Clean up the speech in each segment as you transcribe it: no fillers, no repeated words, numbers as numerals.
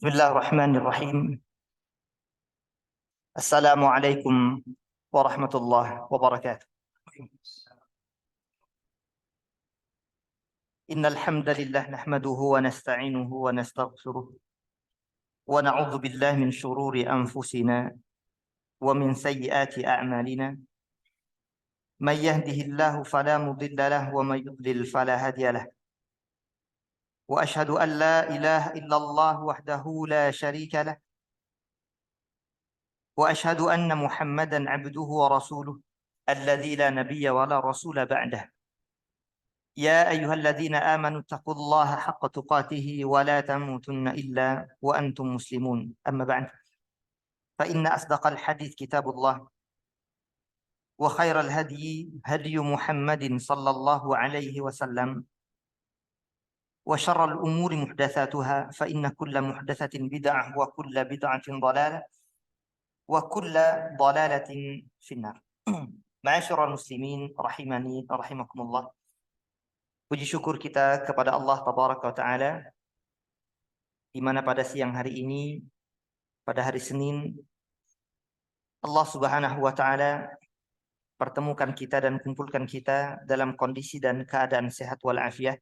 Bismillahirrahmanirrahim. Assalamualaikum warahmatullahi wabarakatuh. Innal hamdalillah nahmaduhu wa nasta'inuhu wa nastaghfiruh wa na'udzu billahi min shururi anfusina wa min sayyiati a'malina. May yahdihillahu fala mudilla lahu wa may yudlil fala hadiya lahu. Wa ashhadu an la ilaha illallah wahdahu la syarika lahu. وأشهد أن محمدا عبده ورسوله الذي لا نبي ولا رسول بعده يا أيها الذين آمنوا اتقوا الله حق تقاته ولا تموتن إلا وأنتم مسلمون أما بعد فإن أصدق الحديث كتاب الله وخير الهدي هدي محمد صلى الله عليه وسلم وشر الأمور محدثاتها فإن كل محدثة بدعة وكل بدعة ضلالة وكل ضلالة في النار. Ma'asyiral muslimin rahimani rahimakumullah. Puji syukur kita kepada Allah tabaraka wa taala di mana pada siang hari ini pada hari Senin Allah Subhanahu wa taala pertemukan kita dan kumpulkan kita dalam kondisi dan keadaan sehat walafiat.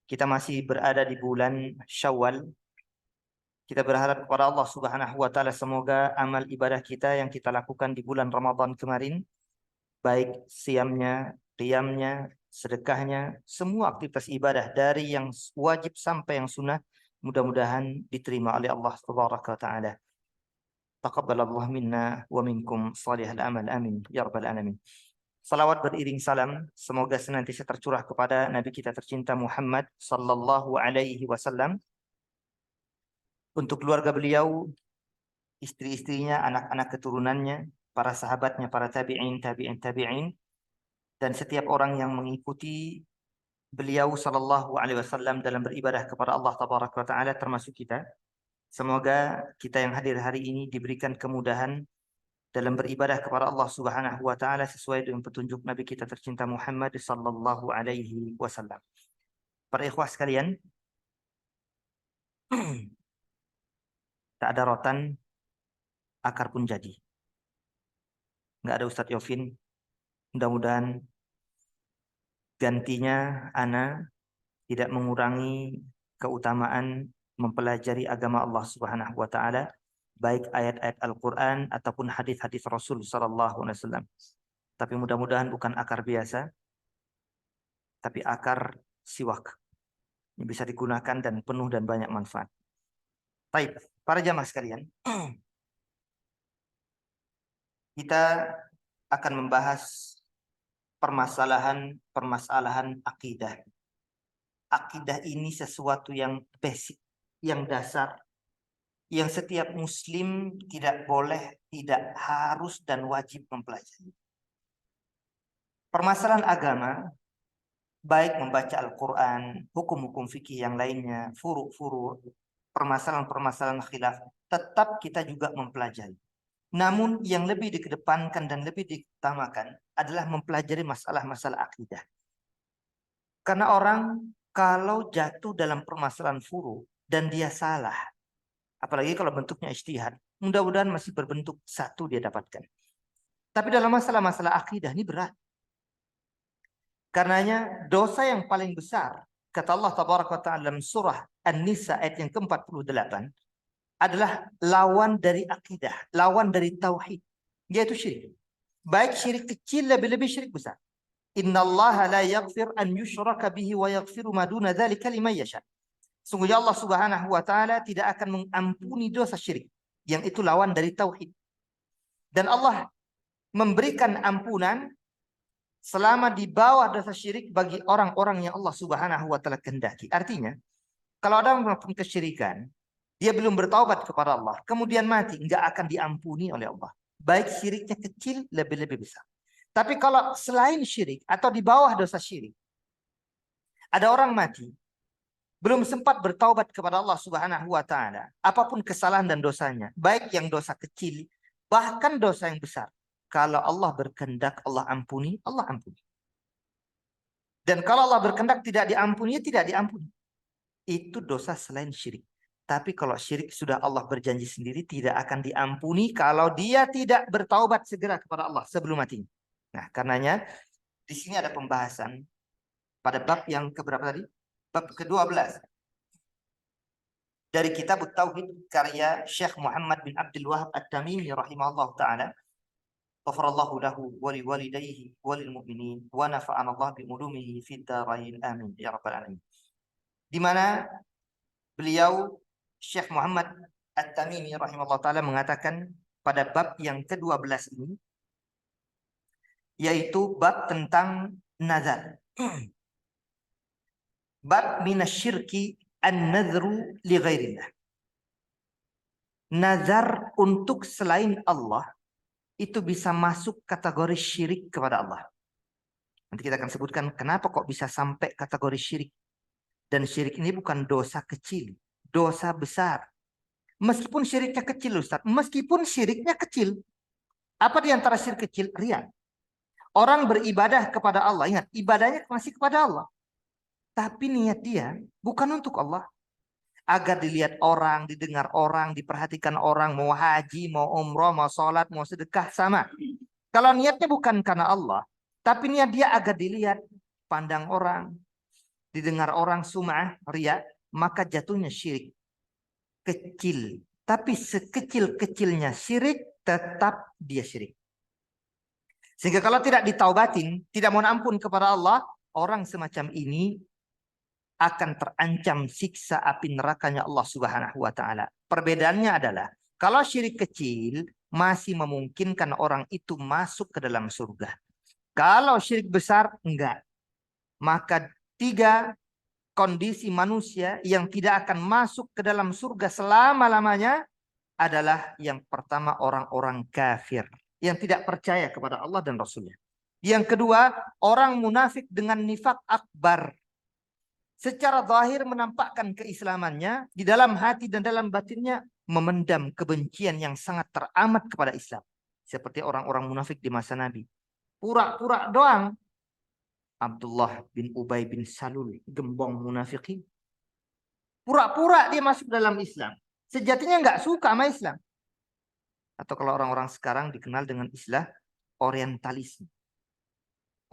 Kita masih berada di bulan Syawal. Kita berharap kepada Allah Subhanahu wa taala semoga amal ibadah kita yang kita lakukan di bulan Ramadan kemarin, baik siamnya, qiyamnya, sedekahnya, semua aktivitas ibadah dari yang wajib sampai yang sunnah, mudah-mudahan diterima oleh Allah Subhanahu wa taala. Taqabbalallahu minna wa minkum shalihal amal, amin ya rabbal alamin. Salawat beriring salam semoga senantiasa tercurah kepada Nabi kita tercinta Muhammad sallallahu alaihi wasallam, untuk keluarga beliau, istri-istrinya, anak-anak keturunannya, para sahabatnya, para tabi'in, dan setiap orang yang mengikuti beliau sallallahu alaihi wasallam dalam beribadah kepada Allah tabaraka wa taala, termasuk kita. Semoga kita yang hadir hari ini diberikan kemudahan dalam beribadah kepada Allah Subhanahu wa taala sesuai dengan petunjuk Nabi kita tercinta Muhammad sallallahu alaihi wasallam. Para ikhwah sekalian, tak ada rotan, akar pun jadi. Nggak ada Ustadz Yofin. Mudah-mudahan gantinya ana tidak mengurangi keutamaan mempelajari agama Allah Subhanahu wa taala, baik ayat-ayat Al-Qur'an ataupun hadis-hadis Rasul sallallahu alaihi wasallam. Tapi mudah-mudahan bukan akar biasa, tapi akar siwak. Yang bisa digunakan dan penuh dan banyak manfaat. Baik, para jamaah sekalian, kita akan membahas permasalahan akidah. Akidah ini sesuatu yang basic, yang dasar, yang setiap muslim tidak boleh, tidak harus dan wajib mempelajari. Permasalahan agama, baik membaca Al-Quran, hukum-hukum fikih yang lainnya, furu', permasalahan-permasalahan khilaf, tetap kita juga mempelajari. Namun yang lebih dikedepankan dan lebih diutamakan adalah mempelajari masalah-masalah akidah. Karena orang kalau jatuh dalam permasalahan furu dan dia salah, apalagi kalau bentuknya ijtihad, mudah-mudahan masih berbentuk satu dia dapatkan. Tapi dalam masalah-masalah akidah ini berat. Karenanya dosa yang paling besar, kata Allah Tabaraka wa Ta'ala dalam surah An-Nisa ayat yang ke-48, adalah lawan dari akidah, lawan dari tauhid, yaitu syirik. Baik syirik kecil, lebih-lebih syirik besar. Innallaha la yaghfir an yushraka bihi wa yaghfiru ma duna dzalika liman yasha. Sungguhnya Allah Subhanahu wa taala tidak akan mengampuni dosa syirik, yang itu lawan dari tauhid. Dan Allah memberikan ampunan selama di bawah dosa syirik bagi orang-orang yang Allah Subhanahu wa taala kehendaki. Artinya, kalau ada melakukan kesyirikan, dia belum bertaubat kepada Allah, kemudian mati, enggak akan diampuni oleh Allah. Baik syiriknya kecil, lebih-lebih besar. Tapi kalau selain syirik atau di bawah dosa syirik, ada orang mati, belum sempat bertaubat kepada Allah Subhanahu wa taala, apapun kesalahan dan dosanya, baik yang dosa kecil, bahkan dosa yang besar, kalau Allah berkehendak Allah ampuni, Allah ampuni. Dan kalau Allah berkehendak tidak diampuni, tidak diampuni. Itu dosa selain syirik. Tapi kalau syirik sudah Allah berjanji sendiri tidak akan diampuni kalau dia tidak bertaubat segera kepada Allah sebelum matinya. Nah, karenanya di sini ada pembahasan pada bab yang keberapa tadi? Bab ke-12. Dari kitab Tauhid karya Syekh Muhammad bin Abdul Wahab At-Tamimi rahimahullah ta'ala. Ghafarallahu lahu wa liwalidayhi wa lil mu'minin wa nafa'ana Allah bi ulumihi fid dharain amin ya rabbal alamin. Di mana beliau Syekh Muhammad At-Tamimi rahimahullah ta'ala mengatakan pada bab yang ke-12 ini, yaitu bab tentang nazar. Bab minasyirki an-nadhru li ghairillah. Nazar untuk selain Allah itu bisa masuk kategori syirik kepada Allah. Nanti kita akan sebutkan kenapa kok bisa sampai kategori syirik. Dan syirik ini bukan dosa kecil, dosa besar. Meskipun syiriknya kecil, Ustaz. Meskipun syiriknya kecil. Apa di antara syirik kecil? Riya. Orang beribadah kepada Allah. Ingat, ibadahnya masih kepada Allah. Tapi niat dia bukan untuk Allah. Agar dilihat orang, didengar orang, diperhatikan orang. Mau haji, mau umroh, mau sholat, mau sedekah, sama. Kalau niatnya bukan karena Allah. Tapi niat dia agar dilihat, pandang orang, didengar orang, sum'ah, riya. Maka jatuhnya syirik. Kecil. Tapi sekecil-kecilnya syirik, tetap dia syirik. Sehingga kalau tidak ditaubatin, tidak mohon ampun kepada Allah, orang semacam ini akan terancam siksa api nerakanya Allah Subhanahu wa taala. Perbedaannya adalah kalau syirik kecil masih memungkinkan orang itu masuk ke dalam surga. Kalau syirik besar enggak. Maka 3 kondisi manusia yang tidak akan masuk ke dalam surga selama-lamanya adalah yang pertama orang-orang kafir yang tidak percaya kepada Allah dan Rasulnya. Yang kedua, orang munafik dengan nifak akbar. Secara zahir menampakkan keislamannya, di dalam hati dan dalam batinnya memendam kebencian yang sangat teramat kepada Islam. Seperti orang-orang munafik di masa Nabi. Pura-pura doang. Abdullah bin Ubay bin Salul, gembong munafikin. Pura-pura dia masuk dalam Islam. Sejatinya nggak suka sama Islam. Atau kalau orang-orang sekarang dikenal dengan istilah orientalisme.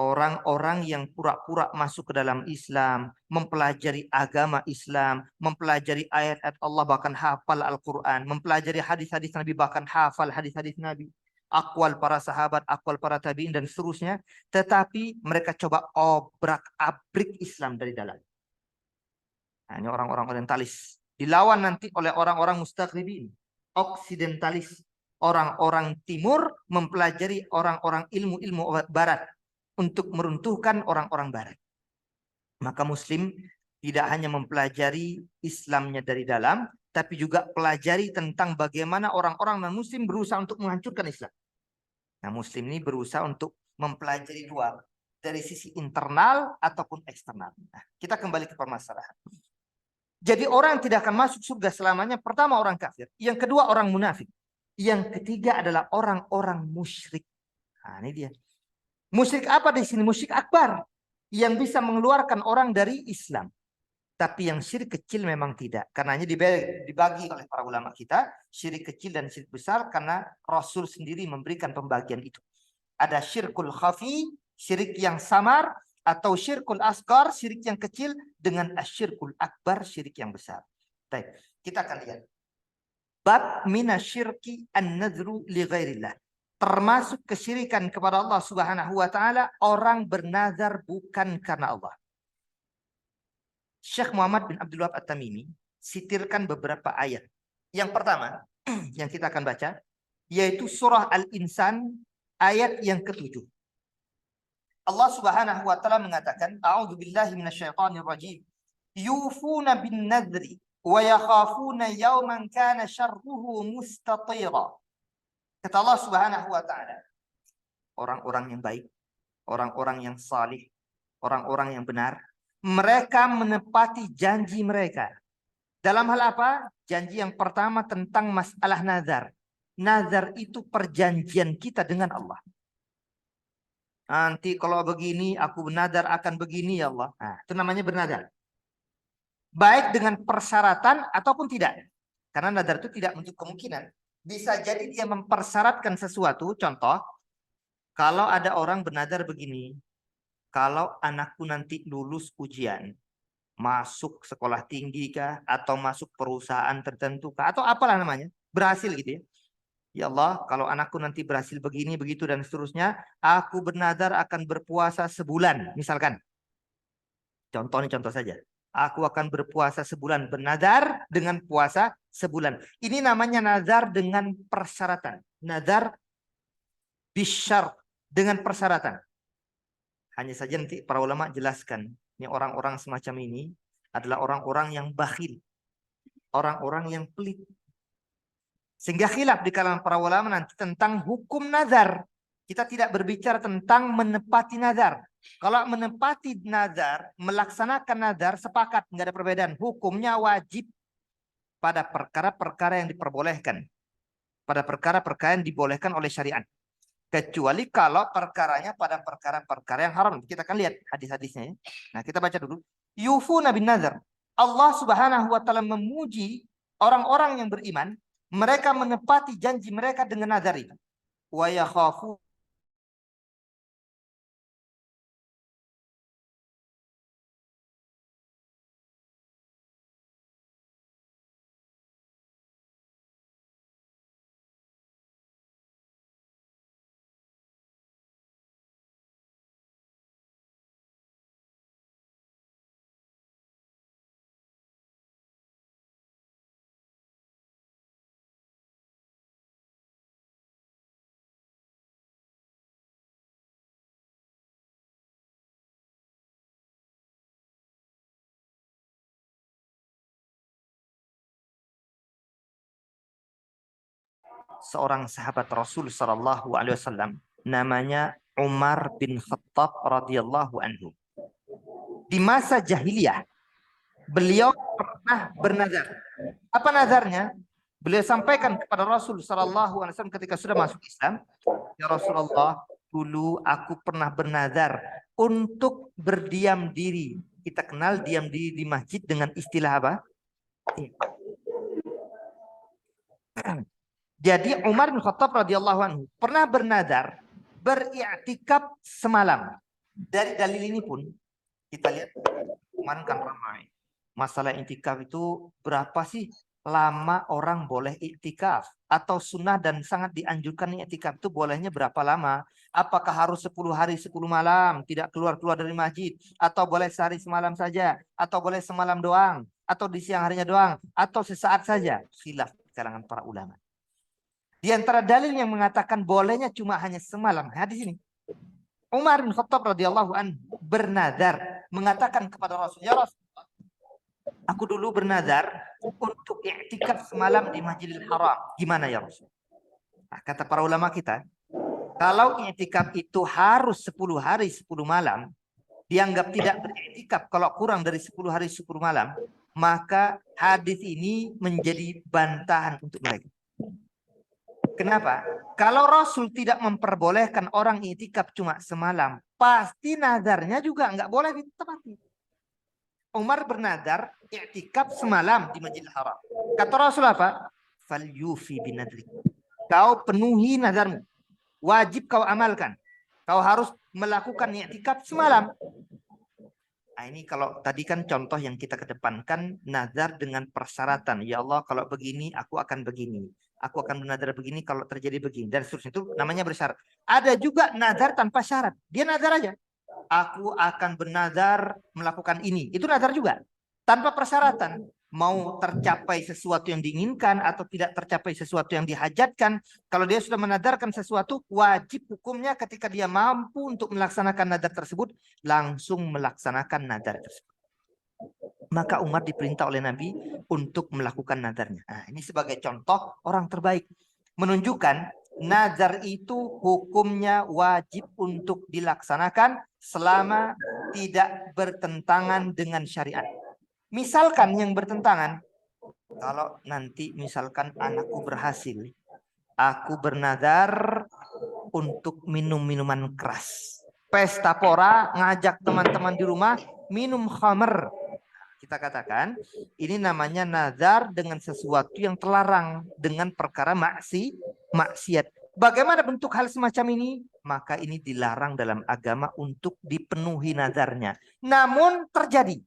Orang-orang yang pura-pura masuk ke dalam Islam, mempelajari agama Islam, mempelajari ayat-ayat Allah, bahkan hafal Al-Quran, mempelajari hadis-hadis Nabi, bahkan hafal hadis-hadis Nabi, akwal para sahabat, akwal para tabi'in, dan seterusnya. Tetapi mereka coba obrak-abrik Islam dari dalam. Nah, ini orang-orang orientalis. Dilawan nanti oleh orang-orang mustaghribin, oksidentalis. Orang-orang timur mempelajari orang-orang ilmu-ilmu barat untuk meruntuhkan orang-orang barat. Maka muslim tidak hanya mempelajari Islamnya dari dalam, tapi juga pelajari tentang bagaimana orang-orang non-muslim berusaha untuk menghancurkan Islam. Nah, muslim ini berusaha untuk mempelajari dua, dari sisi internal ataupun eksternal. Nah, kita kembali ke permasalahan. Jadi orang tidak akan masuk surga selamanya. Pertama orang kafir, yang kedua orang munafik, yang ketiga adalah orang-orang musyrik. Nah, ini dia. Musyrik apa di sini? Musyrik akbar yang bisa mengeluarkan orang dari Islam. Tapi yang syirik kecil memang tidak. Karenanya dibagi oleh para ulama kita syirik kecil dan syirik besar karena Rasul sendiri memberikan pembagian itu. Ada syirkul khafi, syirik yang samar, atau syirkul asghar, syirik yang kecil, dengan asyirkul akbar, syirik yang besar. Baik, kita akan lihat. Bab minasyirki an-nadhru li ghairillah. Termasuk kesyirikan kepada Allah Subhanahu wa taala, orang bernazar bukan karena Allah. Syekh Muhammad bin Abdul Wahab At-Tamimi sitirkan beberapa ayat. Yang pertama yang kita akan baca yaitu surah Al-Insan ayat yang ke-7. Allah Subhanahu wa taala mengatakan, A'udzu billahi minasyaitonir rajim. Yufuna bin nadri wa yakhafuna yawman kana syarruhu mustatira. Kata Allah Subhanahu wa taala, orang-orang yang baik, orang-orang yang salih, orang-orang yang benar, mereka menepati janji mereka. Dalam hal apa? Janji yang pertama tentang masalah nazar. Nazar itu perjanjian kita dengan Allah. Nanti kalau begini, aku bernazar akan begini ya Allah. Nah, itu namanya bernazar. baik dengan persyaratan ataupun tidak. Karena nadar itu tidak menutup kemungkinan. Bisa jadi dia mempersyaratkan sesuatu. Contoh, kalau ada orang bernadar begini, kalau anakku nanti lulus ujian, masuk sekolah tinggi kah, atau masuk perusahaan tertentu kah, atau apalah namanya, berhasil gitu ya. Ya Allah, kalau anakku nanti berhasil begini, begitu, dan seterusnya, aku bernadar akan berpuasa sebulan, misalkan. Contoh ini contoh saja. Aku akan berpuasa sebulan, bernadar dengan puasa sebulan. Ini namanya nazar dengan persyaratan. Nazar bisyar, dengan persyaratan. Hanya saja nanti para ulama jelaskan. Ini orang-orang semacam ini adalah orang-orang yang bakhil. Orang-orang yang pelit. Sehingga khilaf di kalangan para ulama nanti tentang hukum nazar. Kita tidak berbicara tentang menepati nazar. Kalau menepati nazar, melaksanakan nazar, sepakat, nggak ada perbedaan. Hukumnya wajib pada perkara-perkara yang diperbolehkan. Pada perkara-perkara yang dibolehkan oleh syariat. Kecuali kalau perkaranya pada perkara-perkara yang haram. Kita akan lihat hadis-hadisnya. Nah, kita baca dulu. Yufuna bin nazar. Allah Subhanahu wa taala memuji orang-orang yang beriman, mereka menepati janji mereka dengan nazar itu. Wa yakhafu seorang sahabat Rasul sallallahu alaihi wasallam namanya Umar bin Khattab radhiyallahu anhu. Di masa jahiliyah beliau pernah bernazar. Apa nazarnya? Beliau sampaikan kepada Rasul sallallahu alaihi wasallam ketika sudah masuk Islam, "Ya Rasulullah, dulu aku pernah bernazar untuk berdiam diri." Kita kenal diam diri di masjid dengan istilah apa? Jadi Umar bin Khattab radhiyallahu anhu pernah bernazar beriktikaf semalam. Dari dalil ini pun kita lihat kemarin kan ramai. Masalah iktikaf itu berapa sih lama orang boleh iktikaf? Atau sunnah dan sangat dianjurkan iktikaf itu bolehnya berapa lama? Apakah harus 10 hari 10 malam tidak keluar-keluar dari masjid? Atau boleh sehari semalam saja? Atau boleh semalam doang? Atau di siang harinya doang? Atau sesaat saja? Khilaf di kalangan para ulama. Di antara dalil yang mengatakan bolehnya cuma hanya semalam. Hadis ini. Umar bin Khattab radhiyallahu anhu bernazar mengatakan kepada Rasul, "Ya Rasul, aku dulu bernazar untuk i'tikaf semalam di Masjidil Haram. Gimana ya Rasul?" Nah, kata para ulama kita, kalau i'tikaf itu harus 10 hari 10 malam, dianggap tidak beriktikaf kalau kurang dari 10 hari 10 malam, maka hadis ini menjadi bantahan untuk mereka. Kenapa? Kalau Rasul tidak memperbolehkan orang itikaf cuma semalam, pasti nazarnya juga nggak boleh ditepati. Umar bernazar itikaf semalam di Masjidil Haram. Kata Rasul apa? Fal yufi binadri. Kau penuhi nazarmu. Wajib kau amalkan. Kau harus melakukan itikaf semalam. Nah, ini kalau tadi kan contoh yang kita kedepankan nazar dengan persyaratan. Ya Allah, kalau begini aku akan begini. Aku akan bernazar begini kalau terjadi begini. Dan seterusnya itu namanya bersyarat. Ada juga nazar tanpa syarat. Dia nazar aja. Aku akan bernazar melakukan ini. Itu nazar juga. Tanpa persyaratan. Mau tercapai sesuatu yang diinginkan atau tidak tercapai sesuatu yang dihajatkan. Kalau dia sudah menazarkan sesuatu, wajib hukumnya ketika dia mampu untuk melaksanakan nazar tersebut, langsung melaksanakan nazar tersebut. Maka Umar diperintah oleh Nabi untuk melakukan nazarnya. Nah, ini sebagai contoh orang terbaik. Menunjukkan nazar itu hukumnya wajib untuk dilaksanakan selama tidak bertentangan dengan syariat. Misalkan yang bertentangan, kalau nanti misalkan anakku berhasil, aku bernazar untuk minum minuman keras. Pesta pora, ngajak teman-teman di rumah minum khamr. Kita katakan ini namanya nazar dengan sesuatu yang terlarang dengan perkara maksiat. Bagaimana bentuk hal semacam ini? Maka ini dilarang dalam agama untuk dipenuhi nazarnya. Namun terjadi.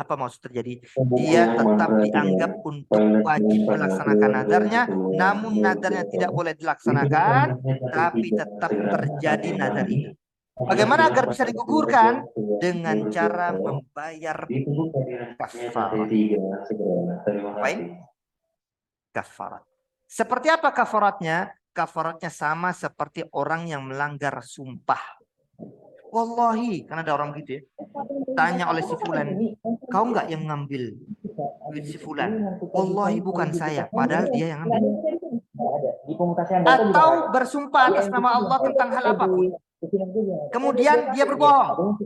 Apa maksud terjadi? Dia tetap dianggap untuk wajib melaksanakan nazarnya, namun nazarnya tidak boleh dilaksanakan, tapi tetap terjadi nazar itu. Bagaimana agar bisa digugurkan? Dengan cara membayar kafarat. Baik, kafarat. Seperti apa kafaratnya? Kafaratnya sama seperti orang yang melanggar sumpah. Wallahi, karena ada orang gitu ya. Tanya oleh si fulan, kau nggak yang ngambil duit si fulan? Wallahi bukan saya, padahal dia yang ngambil. Atau bersumpah atas nama Allah tentang hal apapun. Kemudian dia berbohong.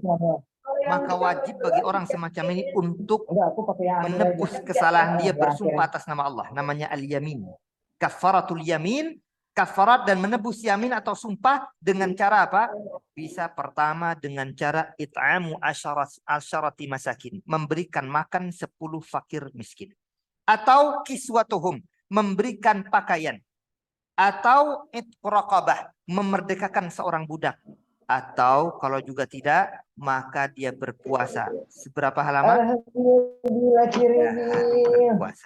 Maka wajib bagi orang semacam ini untuk menebus kesalahan dia bersumpah atas nama Allah. Namanya al-yamin. Kafaratul yamin. Kafarat dan menebus yamin atau sumpah dengan cara apa? Bisa pertama dengan cara it'amu asyarati masakin. Memberikan makan 10 fakir miskin. Atau kiswatuhum. Memberikan pakaian. Atau itqraqabah. Memerdekakan seorang budak. Atau kalau juga tidak, maka dia berpuasa. Seberapa lama? Berpuasa.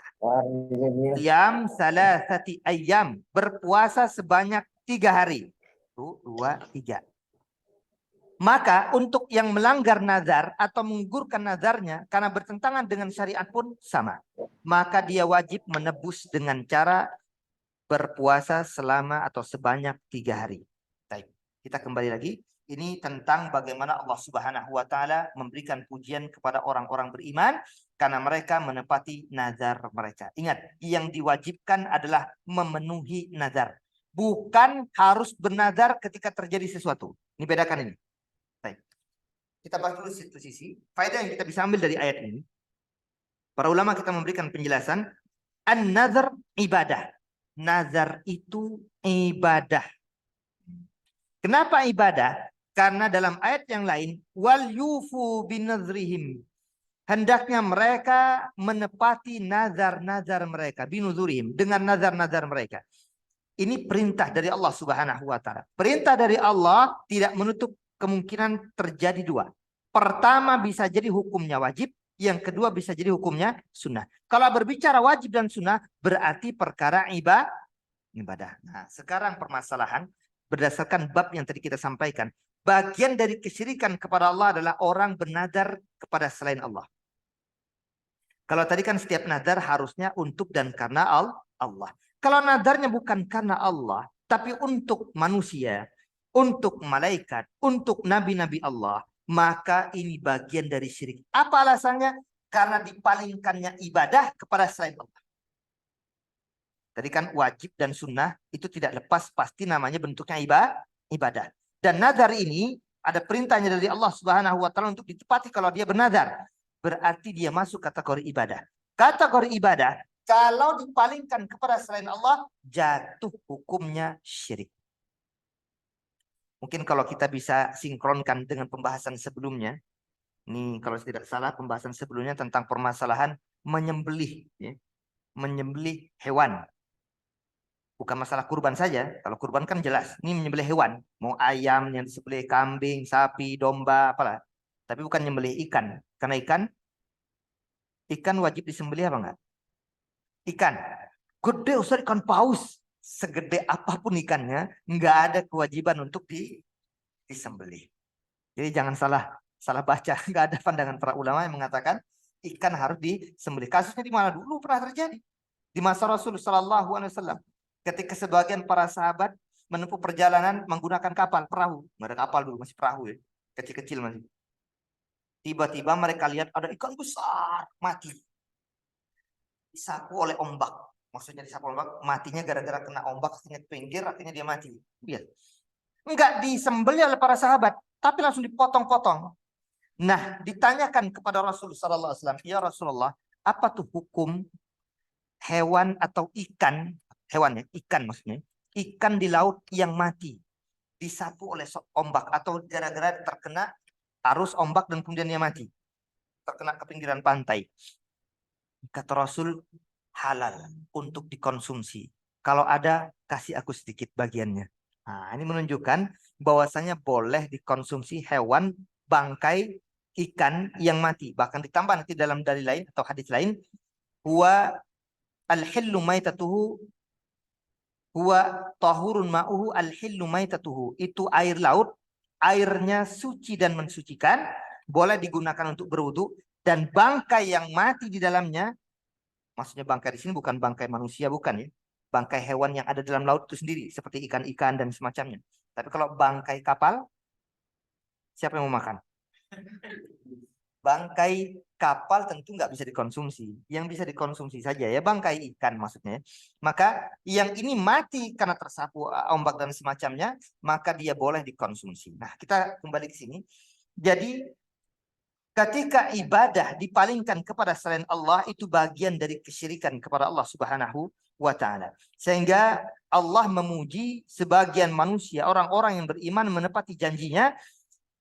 Siam salasati ayyam. Berpuasa sebanyak 3 hari. 1, 2, 3. Maka untuk yang melanggar nazar atau menggugurkan nazarnya karena bertentangan dengan syariat pun sama. Maka dia wajib menebus dengan cara berpuasa selama atau sebanyak 3 hari. Baik, kita kembali lagi. Ini tentang bagaimana Allah Subhanahu wa taala memberikan pujian kepada orang-orang beriman karena mereka menepati nazar mereka. Ingat, yang diwajibkan adalah memenuhi nazar. Bukan harus bernazar ketika terjadi sesuatu. Ini bedakan ini. Baik. Kita bahas dulu satu sisi. Faedah yang kita bisa ambil dari ayat ini. Para ulama kita memberikan penjelasan. An-nazar ibadah. Nazar itu ibadah. Kenapa ibadah? Karena dalam ayat yang lain, wal yufu binazrihim. Hendaknya mereka menepati nazar-nazar mereka, binuzurihim, dengan nazar-nazar mereka. Ini perintah dari Allah Subhanahu wa taala. Perintah dari Allah tidak menutup kemungkinan terjadi 2. Pertama bisa jadi hukumnya wajib, yang kedua bisa jadi hukumnya sunnah. Kalau berbicara wajib dan sunnah berarti perkara ibadah. Nah, sekarang permasalahan berdasarkan bab yang tadi kita sampaikan. Bagian dari kesyirikan kepada Allah adalah orang bernazar kepada selain Allah. Kalau tadi kan setiap nazar harusnya untuk dan karena Allah. Kalau nadarnya bukan karena Allah, tapi untuk manusia, untuk malaikat, untuk nabi-nabi Allah, maka ini bagian dari syirik. Apa alasannya? Karena dipalingkannya ibadah kepada selain Allah. Tadi kan wajib dan sunnah itu tidak lepas pasti namanya bentuknya ibadah. Dan nazar ini ada perintahnya dari Allah Subhanahu wa taala untuk ditepati kalau dia bernazar. Berarti dia masuk kategori ibadah. Kategori ibadah kalau dipalingkan kepada selain Allah jatuh hukumnya syirik. Mungkin kalau kita bisa sinkronkan dengan pembahasan sebelumnya. Ini kalau tidak salah pembahasan sebelumnya tentang permasalahan menyembelih, ya. Menyembelih hewan. Bukan masalah kurban saja. Kalau kurban kan jelas. Ini menyembelih hewan. Mau ayam yang disembelih, kambing, sapi, domba, apalah. Tapi bukan menyembelih ikan. Karena ikan wajib disembelih apa enggak? Ikan. Gede Ustaz, ikan paus. Segede apapun ikannya, enggak ada kewajiban untuk disembelih. Jadi jangan salah baca. Enggak ada pandangan para ulama yang mengatakan ikan harus disembelih. Kasusnya di mana dulu pernah terjadi? Di masa Rasulullah SAW. Ketika sebagian para sahabat menempuh perjalanan menggunakan kapal, perahu. Nggak ada kapal dulu, masih perahu ya. Kecil-kecil masih. Tiba-tiba mereka lihat ada ikan besar, mati. Disapu oleh ombak. Maksudnya disapu ombak, matinya gara-gara kena ombak, akhirnya pinggir, akhirnya dia mati. Lihat. Enggak disembelih oleh para sahabat, tapi langsung dipotong-potong. Nah, ditanyakan kepada Rasulullah SAW, ya Rasulullah, apa tuh hukum hewan atau ikan, hewan ya, ikan maksudnya, ikan di laut yang mati disapu oleh ombak atau gara-gara terkena arus ombak dan kemudian dia mati. terkena ke pinggiran pantai. Kata Rasul, halal untuk dikonsumsi. Kalau ada, kasih aku sedikit bagiannya. Nah, ini menunjukkan bahwasanya boleh dikonsumsi hewan bangkai ikan yang mati. Bahkan ditambah nanti dalam dalil lain atau hadis lain, huwa al-hillu maitatuhu huwa tahurun ma'uhu al-hillu maitatuhu. Itu air laut, airnya suci dan mensucikan, boleh digunakan untuk berwudu, dan bangkai yang mati di dalamnya, maksudnya bangkai di sini bukan bangkai manusia, bukan ya. Bangkai hewan yang ada dalam laut itu sendiri, seperti ikan-ikan dan semacamnya. Tapi kalau bangkai kapal, siapa yang mau makan? Bangkai kapal tentu nggak bisa dikonsumsi. Yang bisa dikonsumsi saja ya bangkai ikan maksudnya. Maka yang ini mati karena tersapu ombak dan semacamnya, maka dia boleh dikonsumsi. Nah, kita kembali ke sini. Jadi ketika ibadah dipalingkan kepada selain Allah, itu bagian dari kesyirikan kepada Allah Subhanahu wa taala. Sehingga Allah memuji sebagian manusia, orang-orang yang beriman menepati janjinya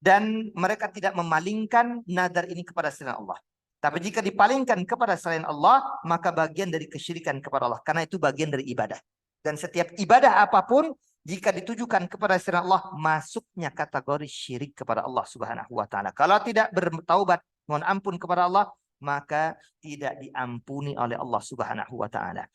dan mereka tidak memalingkan nadar ini kepada selain Allah. Tapi jika dipalingkan kepada selain Allah, maka bagian dari kesyirikan kepada Allah. Karena itu bagian dari ibadah. Dan setiap ibadah apapun, jika ditujukan kepada selain Allah, masuknya kategori syirik kepada Allah Subhanahu wa taala. Kalau tidak bertaubat, mohon ampun kepada Allah, maka tidak diampuni oleh Allah Subhanahu wa taala.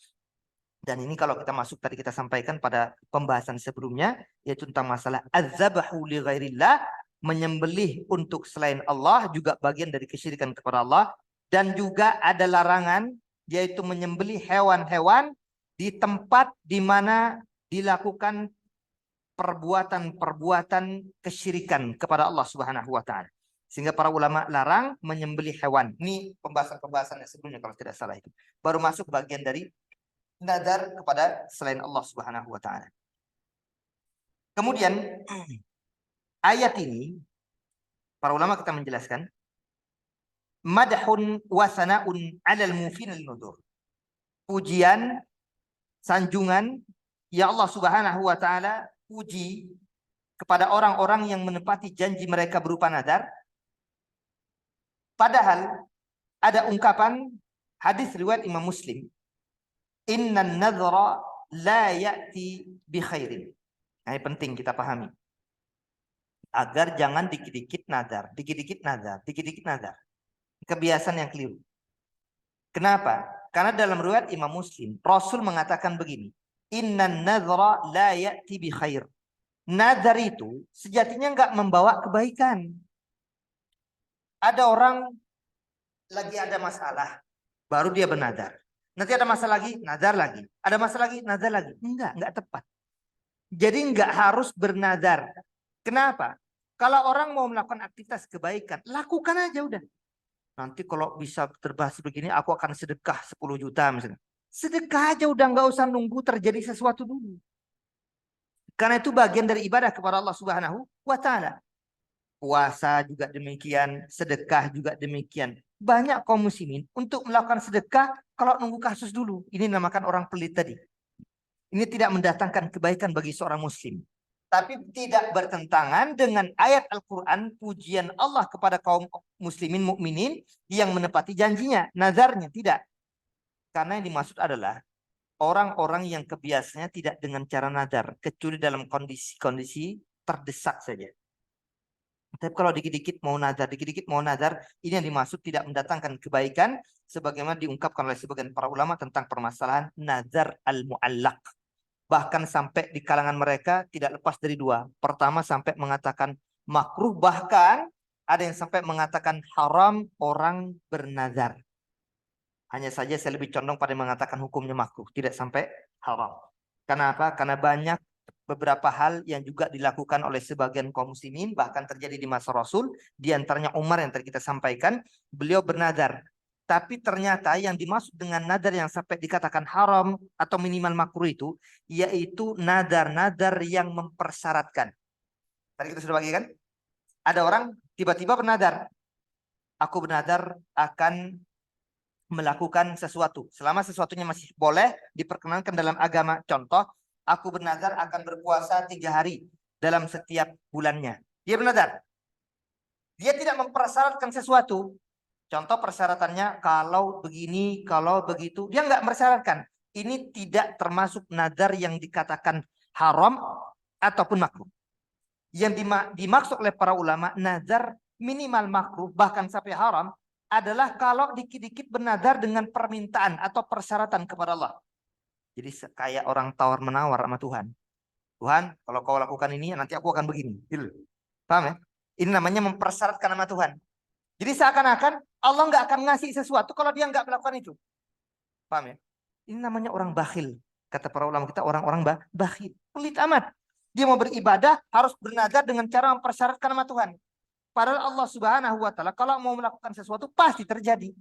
Dan ini kalau kita masuk tadi kita sampaikan pada pembahasan sebelumnya, yaitu tentang masalah azzabahu li ghairillah, menyembelih untuk selain Allah juga bagian dari kesyirikan kepada Allah. Dan juga ada larangan, yaitu menyembelih hewan-hewan di tempat di mana dilakukan perbuatan-perbuatan kesyirikan kepada Allah Subhanahu wa taala. Sehingga para ulama larang menyembelih hewan. Ini pembahasan-pembahasan yang sebelumnya kalau tidak salah itu. Baru masuk bagian dari nadar kepada selain Allah Subhanahu wa taala. Kemudian ayat ini para ulama kita menjelaskan madhun wa sana'un 'alal mufinil nudur. Pujian, sanjungan ya Allah Subhanahu wa taala puji kepada orang-orang yang menepati janji mereka berupa nadar. Padahal ada ungkapan hadis riwayat Imam Muslim, innan nadhra la ya'ti bi khairin. Nah, ini penting kita pahami. Agar jangan dikit-dikit nadar, dikit-dikit nadar, dikit-dikit nadar. Kebiasaan yang keliru. Kenapa? Karena dalam riwayat Imam Muslim, Rasul mengatakan begini, innan nadhra la ya'ti bi khair. Nadar itu sejatinya enggak membawa kebaikan. Ada orang lagi ada masalah, baru dia bernadar. Nanti ada masalah lagi, nadar lagi. Ada masalah lagi, nadar lagi. Enggak tepat. Jadi enggak harus bernadar. Kenapa? Kalau orang mau melakukan aktivitas kebaikan, lakukan aja udah. Nanti kalau bisa terbahas begini, aku akan sedekah 10 juta misalnya. Sedekah aja udah, nggak usah nunggu terjadi sesuatu dulu. Karena itu bagian dari ibadah kepada Allah Subhanahu wa taala. Puasa juga demikian, sedekah juga demikian. Banyak kaum muslimin untuk melakukan sedekah kalau nunggu kasus dulu. Ini dinamakan orang pelit tadi. Ini tidak mendatangkan kebaikan bagi seorang muslim. Tapi tidak bertentangan dengan ayat Al-Quran pujian Allah kepada kaum muslimin mukminin yang menepati janjinya, nazarnya tidak. Karena yang dimaksud adalah orang-orang yang kebiasaannya tidak dengan cara nazar, kecuali dalam kondisi-kondisi terdesak saja. Tapi kalau dikit-dikit mau nazar, dikit-dikit mau nazar, ini yang dimaksud tidak mendatangkan kebaikan, sebagaimana diungkapkan oleh sebagian para ulama tentang permasalahan nazar al-mu'allaq. Bahkan sampai di kalangan mereka tidak lepas dari dua. Pertama sampai mengatakan makruh, bahkan ada yang sampai mengatakan haram orang bernazar. Hanya saja saya lebih condong pada mengatakan hukumnya makruh, tidak sampai haram. Kenapa? Karena banyak beberapa hal yang juga dilakukan oleh sebagian kaum muslimin, bahkan terjadi di masa Rasul, di antaranya Umar yang tadi kita sampaikan, beliau bernazar. Tapi ternyata yang dimaksud dengan nadar yang sampai dikatakan haram atau minimal makruh itu, yaitu nadar-nadar yang mempersyaratkan. Tadi kita sudah bagikan. Ada orang tiba-tiba bernadar. Aku bernadar akan melakukan sesuatu. Selama sesuatunya masih boleh diperkenankan dalam agama. Contoh, aku bernadar akan berpuasa 3 hari dalam setiap bulannya. Dia bernadar. Dia tidak mempersyaratkan sesuatu. Contoh persyaratannya kalau begini, kalau begitu. Dia nggak mensyaratkan. Ini tidak termasuk nadar yang dikatakan haram ataupun makruh. Yang dimaksud oleh para ulama, nazar minimal makruh, bahkan sampai haram, adalah kalau dikit-dikit bernazar dengan permintaan atau persyaratan kepada Allah. Jadi kayak orang tawar-menawar sama Tuhan. Tuhan, kalau kau lakukan ini, nanti aku akan begini. Gitu. Paham ya? Ini namanya mempersyaratkan sama Tuhan. Jadi seakan-akan Allah nggak akan ngasih sesuatu kalau dia nggak melakukan itu. Paham ya? Ini namanya orang bakhil. Kata para ulama kita, orang-orang bakhil. Pelit amat. Dia mau beribadah harus bernazar dengan cara mempersyaratkan sama Tuhan. Padahal Allah Subhanahu wa taala kalau mau melakukan sesuatu pasti terjadi.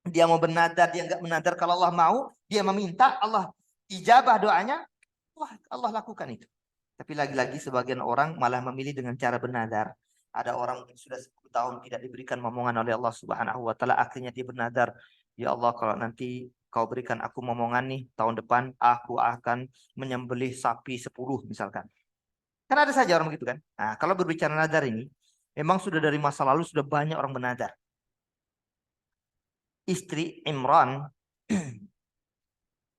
Dia mau bernazar, dia nggak bernazar, kalau Allah mau, dia meminta, Allah ijabah doanya, wah, Allah lakukan itu. Tapi lagi-lagi sebagian orang malah memilih dengan cara bernazar. Ada orang yang sudah 10 tahun tidak diberikan momongan oleh Allah Subhanahu wa taala, akhirnya dia bernazar, ya Allah, kalau nanti kau berikan aku momongan nih tahun depan, aku akan menyembelih sapi 10 misalkan. Kan ada saja orang begitu kan. Nah, kalau berbicara nazar ini, memang sudah dari masa lalu sudah banyak orang bernazar. Istri Imran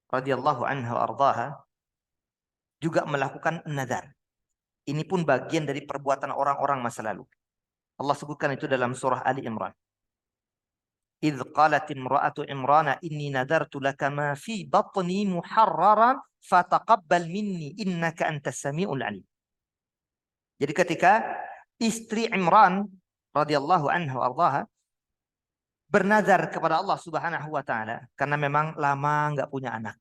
radhiyallahu anha ardaha juga melakukan nazar. Ini pun bagian dari perbuatan orang-orang masa lalu. Allah sebutkan itu dalam surah Ali Imran. إذ قالت امرأة عمران إني نذرت لك ما في بطني محررا فتقبل مني إنك أنت السميع العليم. Jadi ketika istri Imran radhiyallahu anha ardaha bernazar kepada Allah Subhanahu wa taala karena memang lama nggak punya anak.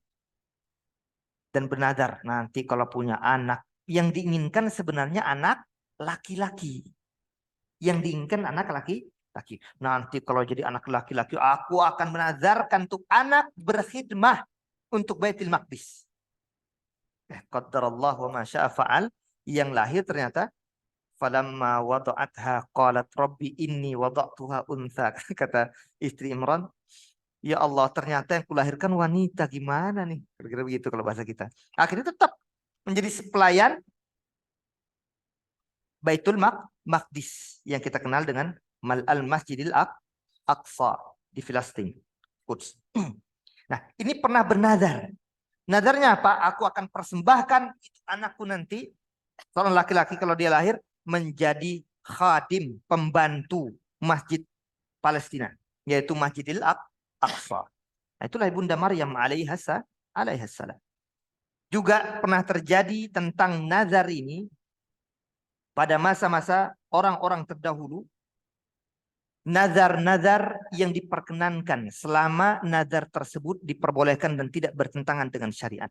Dan bernazar nanti kalau punya anak, yang diinginkan sebenarnya anak laki-laki. Yang diinginkan anak laki-laki. Nanti kalau jadi anak laki-laki, aku akan menazarkan untuk anak berkhidmah untuk Baitul Maqdis. Qaddarallahu wa ma syaa fa'al. Yang lahir ternyata falamma wada'atha qalat rabbi inni wada'tuha untha. Kata istri Imran, ya Allah, ternyata yang kulahirkan wanita, gimana nih? Kira-kira begitu kalau bahasa kita. Akhirnya tetap menjadi pelayan Baitul Maqdis yang kita kenal dengan Al-Masjidil Aqsa di Filistin, Quds. Nah, ini pernah bernazar. Nazarnya apa? Aku akan persembahkan anakku nanti, seorang laki-laki kalau dia lahir, menjadi khadim, pembantu Masjid Palestina, yaitu Masjidil Aqsa. Nah, itulah Ibunda Maryam alaihassalam. Juga pernah terjadi tentang nazar ini pada masa-masa orang-orang terdahulu. Nazar-nazar yang diperkenankan selama nazar tersebut diperbolehkan dan tidak bertentangan dengan syariat.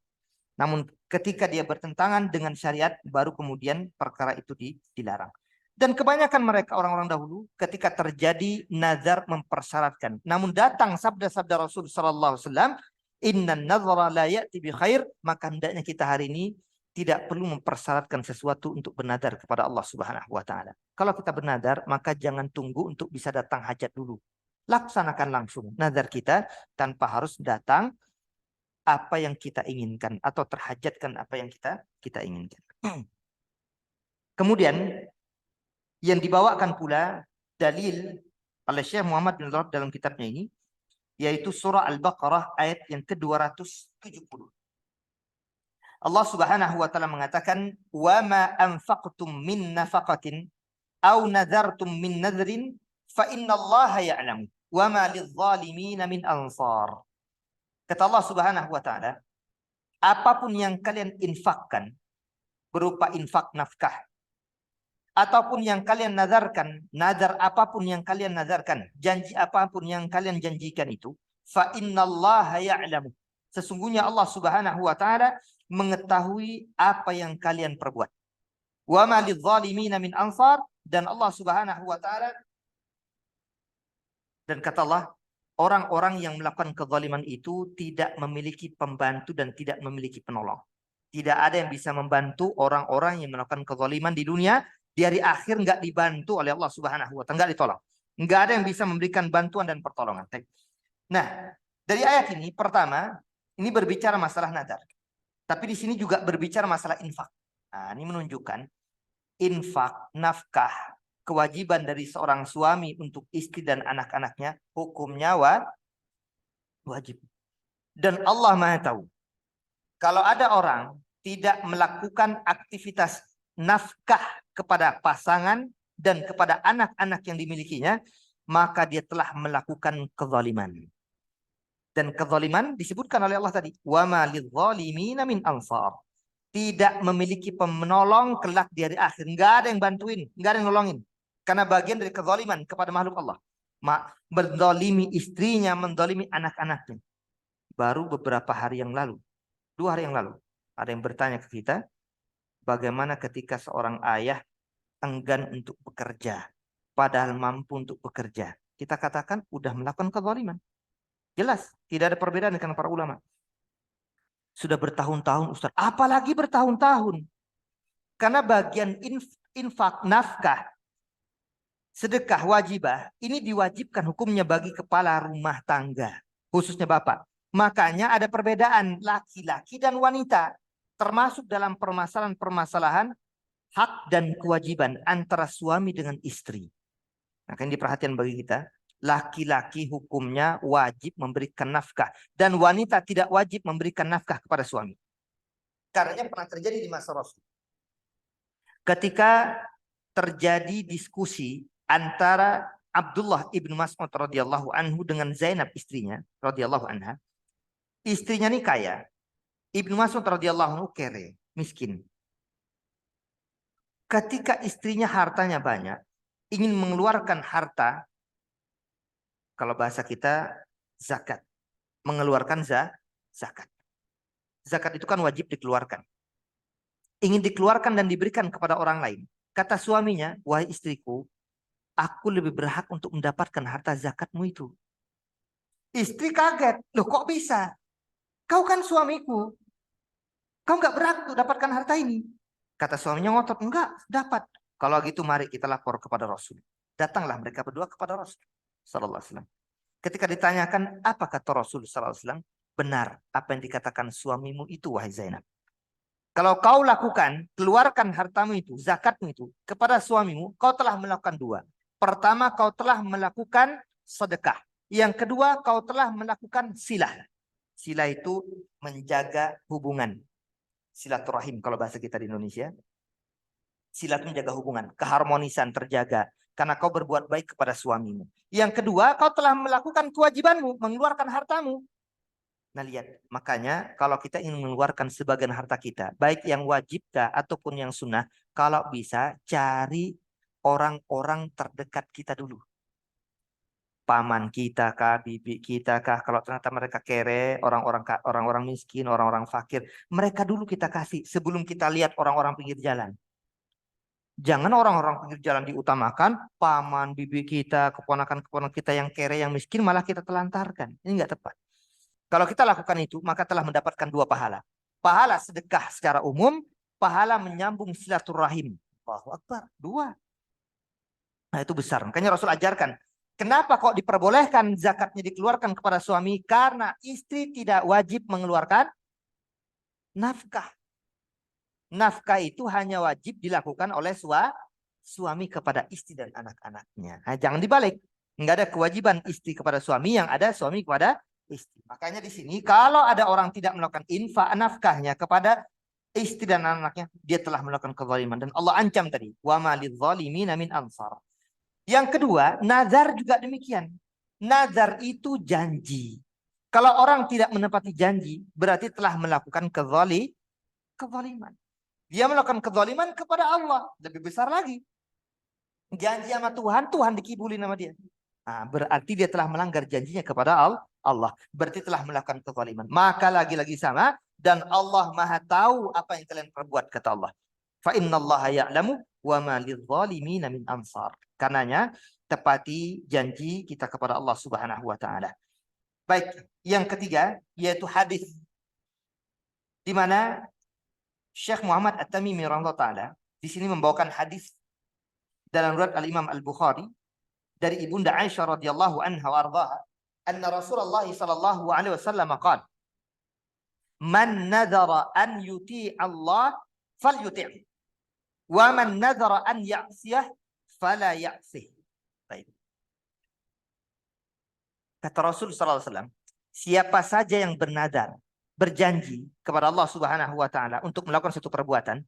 Namun ketika dia bertentangan dengan syariat, baru kemudian perkara itu dilarang. Dan kebanyakan mereka orang-orang dahulu ketika terjadi nazar mempersyaratkan. Namun datang sabda-sabda Rasul sallallahu alaihi wasallam, "Innan nazara la ya'ti bi khair," maka hendaknya kita hari ini tidak perlu mempersyaratkan sesuatu untuk bernazar kepada Allah Subhanahu wa taala. Kalau kita bernazar, maka jangan tunggu untuk bisa datang hajat dulu. Laksanakan langsung nazar kita tanpa harus datang apa yang kita inginkan atau terhajatkan apa yang kita inginkan. Kemudian yang dibawakan pula dalil oleh Syekh Muhammad bin Abdul dalam kitabnya ini, yaitu surah Al-Baqarah ayat yang ke-270. Allah Subhanahu wa taala mengatakan, "Wa ma anfaqtum min nafaqatin aw nadartum min nadrin fa innallaha ya'lamu wa ma lidh-dhalimin min ansar." Kata Allah Subhanahu wa taala, apapun yang kalian infakkan berupa infak nafkah ataupun yang kalian nazarkan, nazar apapun yang kalian nazarkan, janji apapun yang kalian janjikan itu, fa innallaha ya'lamu. Sesungguhnya Allah Subhanahu wa taala mengetahui apa yang kalian perbuat. Wa ma lidh-dhalimin min ansar, dan Allah Subhanahu wa taala, dan kata Allah, orang-orang yang melakukan kezaliman itu tidak memiliki pembantu dan tidak memiliki penolong. Tidak ada yang bisa membantu orang-orang yang melakukan kezaliman di dunia. Di hari akhir nggak dibantu oleh Allah Subhanahu wa taala, nggak ditolong. Nggak ada yang bisa memberikan bantuan dan pertolongan. Nah, dari ayat ini pertama, ini berbicara masalah nazar. Tapi di sini juga berbicara masalah infak. Nah, ini menunjukkan infak, nafkah, kewajiban dari seorang suami untuk istri dan anak-anaknya hukumnya wajib. Dan Allah Maha tahu. Kalau ada orang tidak melakukan aktivitas nafkah kepada pasangan dan kepada anak-anak yang dimilikinya, maka dia telah melakukan kezaliman. Dan kezaliman disebutkan oleh Allah tadi, wa ma lidzalimina min ansar. Tidak memiliki penolong kelak di hari akhir. Enggak ada yang bantuin, enggak ada yang nolongin. Karena bagian dari kezaliman kepada makhluk Allah. Mendolimi istrinya, mendolimi anak-anaknya. Baru beberapa hari yang lalu, 2 hari yang lalu, ada yang bertanya ke kita, bagaimana ketika seorang ayah enggan untuk bekerja, padahal mampu untuk bekerja. Kita katakan udah melakukan kezaliman. Jelas, tidak ada perbedaan dengan para ulama. Sudah bertahun-tahun Ustaz, apalagi bertahun-tahun. Karena bagian infak, nafkah, sedekah wajibah, ini diwajibkan hukumnya bagi kepala rumah tangga, khususnya bapak. Makanya ada perbedaan laki-laki dan wanita, termasuk dalam permasalahan-permasalahan hak dan kewajiban antara suami dengan istri. Nah, yang diperhatikan bagi kita, laki-laki hukumnya wajib memberikan nafkah dan wanita tidak wajib memberikan nafkah kepada suami. Karena pernah terjadi di masa Rasul. Ketika terjadi diskusi antara Abdullah ibnu Mas'ud radhiyallahu anhu dengan Zainab istrinya radhiyallahu anha. Istrinya nih kaya, Ibnu Mas'ud radhiyallahu anhu kere, miskin. Ketika istrinya hartanya banyak, ingin mengeluarkan harta, kalau bahasa kita zakat, mengeluarkan zakat. Zakat itu kan wajib dikeluarkan. Ingin dikeluarkan dan diberikan kepada orang lain. Kata suaminya, wahai istriku, aku lebih berhak untuk mendapatkan harta zakatmu itu. Istri kaget, loh kok bisa? Kau kan suamiku. Kau nggak berhak untuk dapatkan harta ini. Kata suaminya ngotot, enggak, dapat. Kalau gitu mari kita lapor kepada Rasul. Datanglah mereka berdua kepada Rasul sallallahu alaihi wasallam. Ketika ditanyakan apa kata Rasul sallallahu alaihi wasallam, benar apa yang dikatakan suamimu itu wahai Zainab. Kalau kau lakukan, keluarkan hartamu itu, zakatmu itu kepada suamimu, kau telah melakukan 2. Pertama, kau telah melakukan sedekah. Yang kedua, kau telah melakukan silah. Silah itu menjaga hubungan. Silaturahim kalau bahasa kita di Indonesia. Silat menjaga hubungan, keharmonisan terjaga karena kau berbuat baik kepada suamimu. Yang kedua, kau telah melakukan kewajibanmu, mengeluarkan hartamu. Nah lihat, makanya kalau kita ingin mengeluarkan sebagian harta kita, baik yang wajibkah ataupun yang sunnah, kalau bisa cari orang-orang terdekat kita dulu. Paman kita kah, bibi kita kah, kalau ternyata mereka kere, orang-orang miskin, orang-orang fakir, mereka dulu kita kasih sebelum kita lihat orang-orang pinggir jalan. Jangan orang-orang pinggir jalan diutamakan, paman, bibi kita, keponakan-keponakan kita yang kere, yang miskin malah kita telantarkan. Ini enggak tepat. Kalau kita lakukan itu, maka telah mendapatkan 2 pahala. Pahala sedekah secara umum, pahala menyambung silaturahim. Allahu Akbar, 2. Nah itu besar. Makanya Rasul ajarkan, kenapa kok diperbolehkan zakatnya dikeluarkan kepada suami? Karena istri tidak wajib mengeluarkan nafkah. Nafkah itu hanya wajib dilakukan oleh suami kepada istri dan anak-anaknya. Nah, jangan dibalik. Enggak ada kewajiban istri kepada suami, yang ada suami kepada istri. Makanya di sini kalau ada orang tidak melakukan infak nafkahnya kepada istri dan anak-anaknya, dia telah melakukan kezaliman. Dan Allah ancam tadi, wa ma lidzalimina min ansar. Yang kedua, nazar juga demikian. Nazar itu janji. Kalau orang tidak menepati janji, berarti telah melakukan kezaliman. Dia melakukan kezaliman kepada Allah. Lebih besar lagi. Janji sama Tuhan, Tuhan dikibulin sama dia. Nah, berarti dia telah melanggar janjinya kepada Allah. Berarti telah melakukan kezaliman. Maka lagi-lagi sama. Dan Allah Maha tahu apa yang kalian perbuat, kata Allah. Fa innallaha ya'lamu wa ma lidzalimina min ansar. Karenanya tepati janji kita kepada Allah Subhanahu wa taala. Baik, yang ketiga yaitu hadis di mana Syekh Muhammad At-Tamimi radhiyallahu taala di sini membawakan hadis dalam riwayat Al-Imam Al-Bukhari dari Ibunda Aisyah radhiyallahu anha wa ardhaha anna Rasulullah sallallahu alaihi wasallam qala man nadhara an yuti Allah falyuti' wa man nadhara an ya'siyah fala ya'sih. Baik. Kata Rasul sallallahu alaihi wasallam, siapa saja yang bernadar, berjanji kepada Allah Subhanahu wa taala untuk melakukan suatu perbuatan,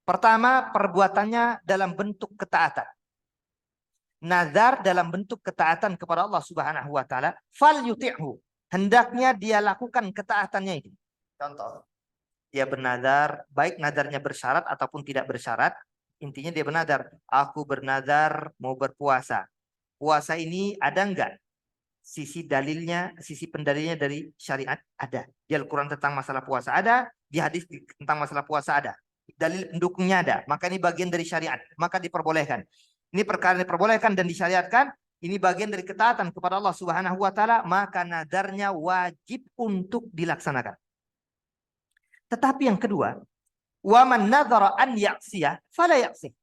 pertama perbuatannya dalam bentuk ketaatan. Nazar dalam bentuk ketaatan kepada Allah Subhanahu wa taala, fal yuti'hu. Hendaknya dia lakukan ketaatannya itu. Contoh, dia bernazar, baik nadarnya bersyarat ataupun tidak bersyarat, intinya dia bernazar, aku bernazar mau berpuasa. Puasa ini ada enggak sisi dalilnya, sisi pendalilnya dari syariat? Ada. Di Al-Quran tentang masalah puasa ada, di hadis tentang masalah puasa ada. Dalil pendukungnya ada. Maka ini bagian dari syariat. Maka diperbolehkan. Ini perkara yang diperbolehkan dan disyariatkan. Ini bagian dari ketaatan kepada Allah Subhanahu wa taala, maka nadarnya wajib untuk dilaksanakan. Tetapi yang kedua, wa man nadzara an ya'siyah fala ya'sih.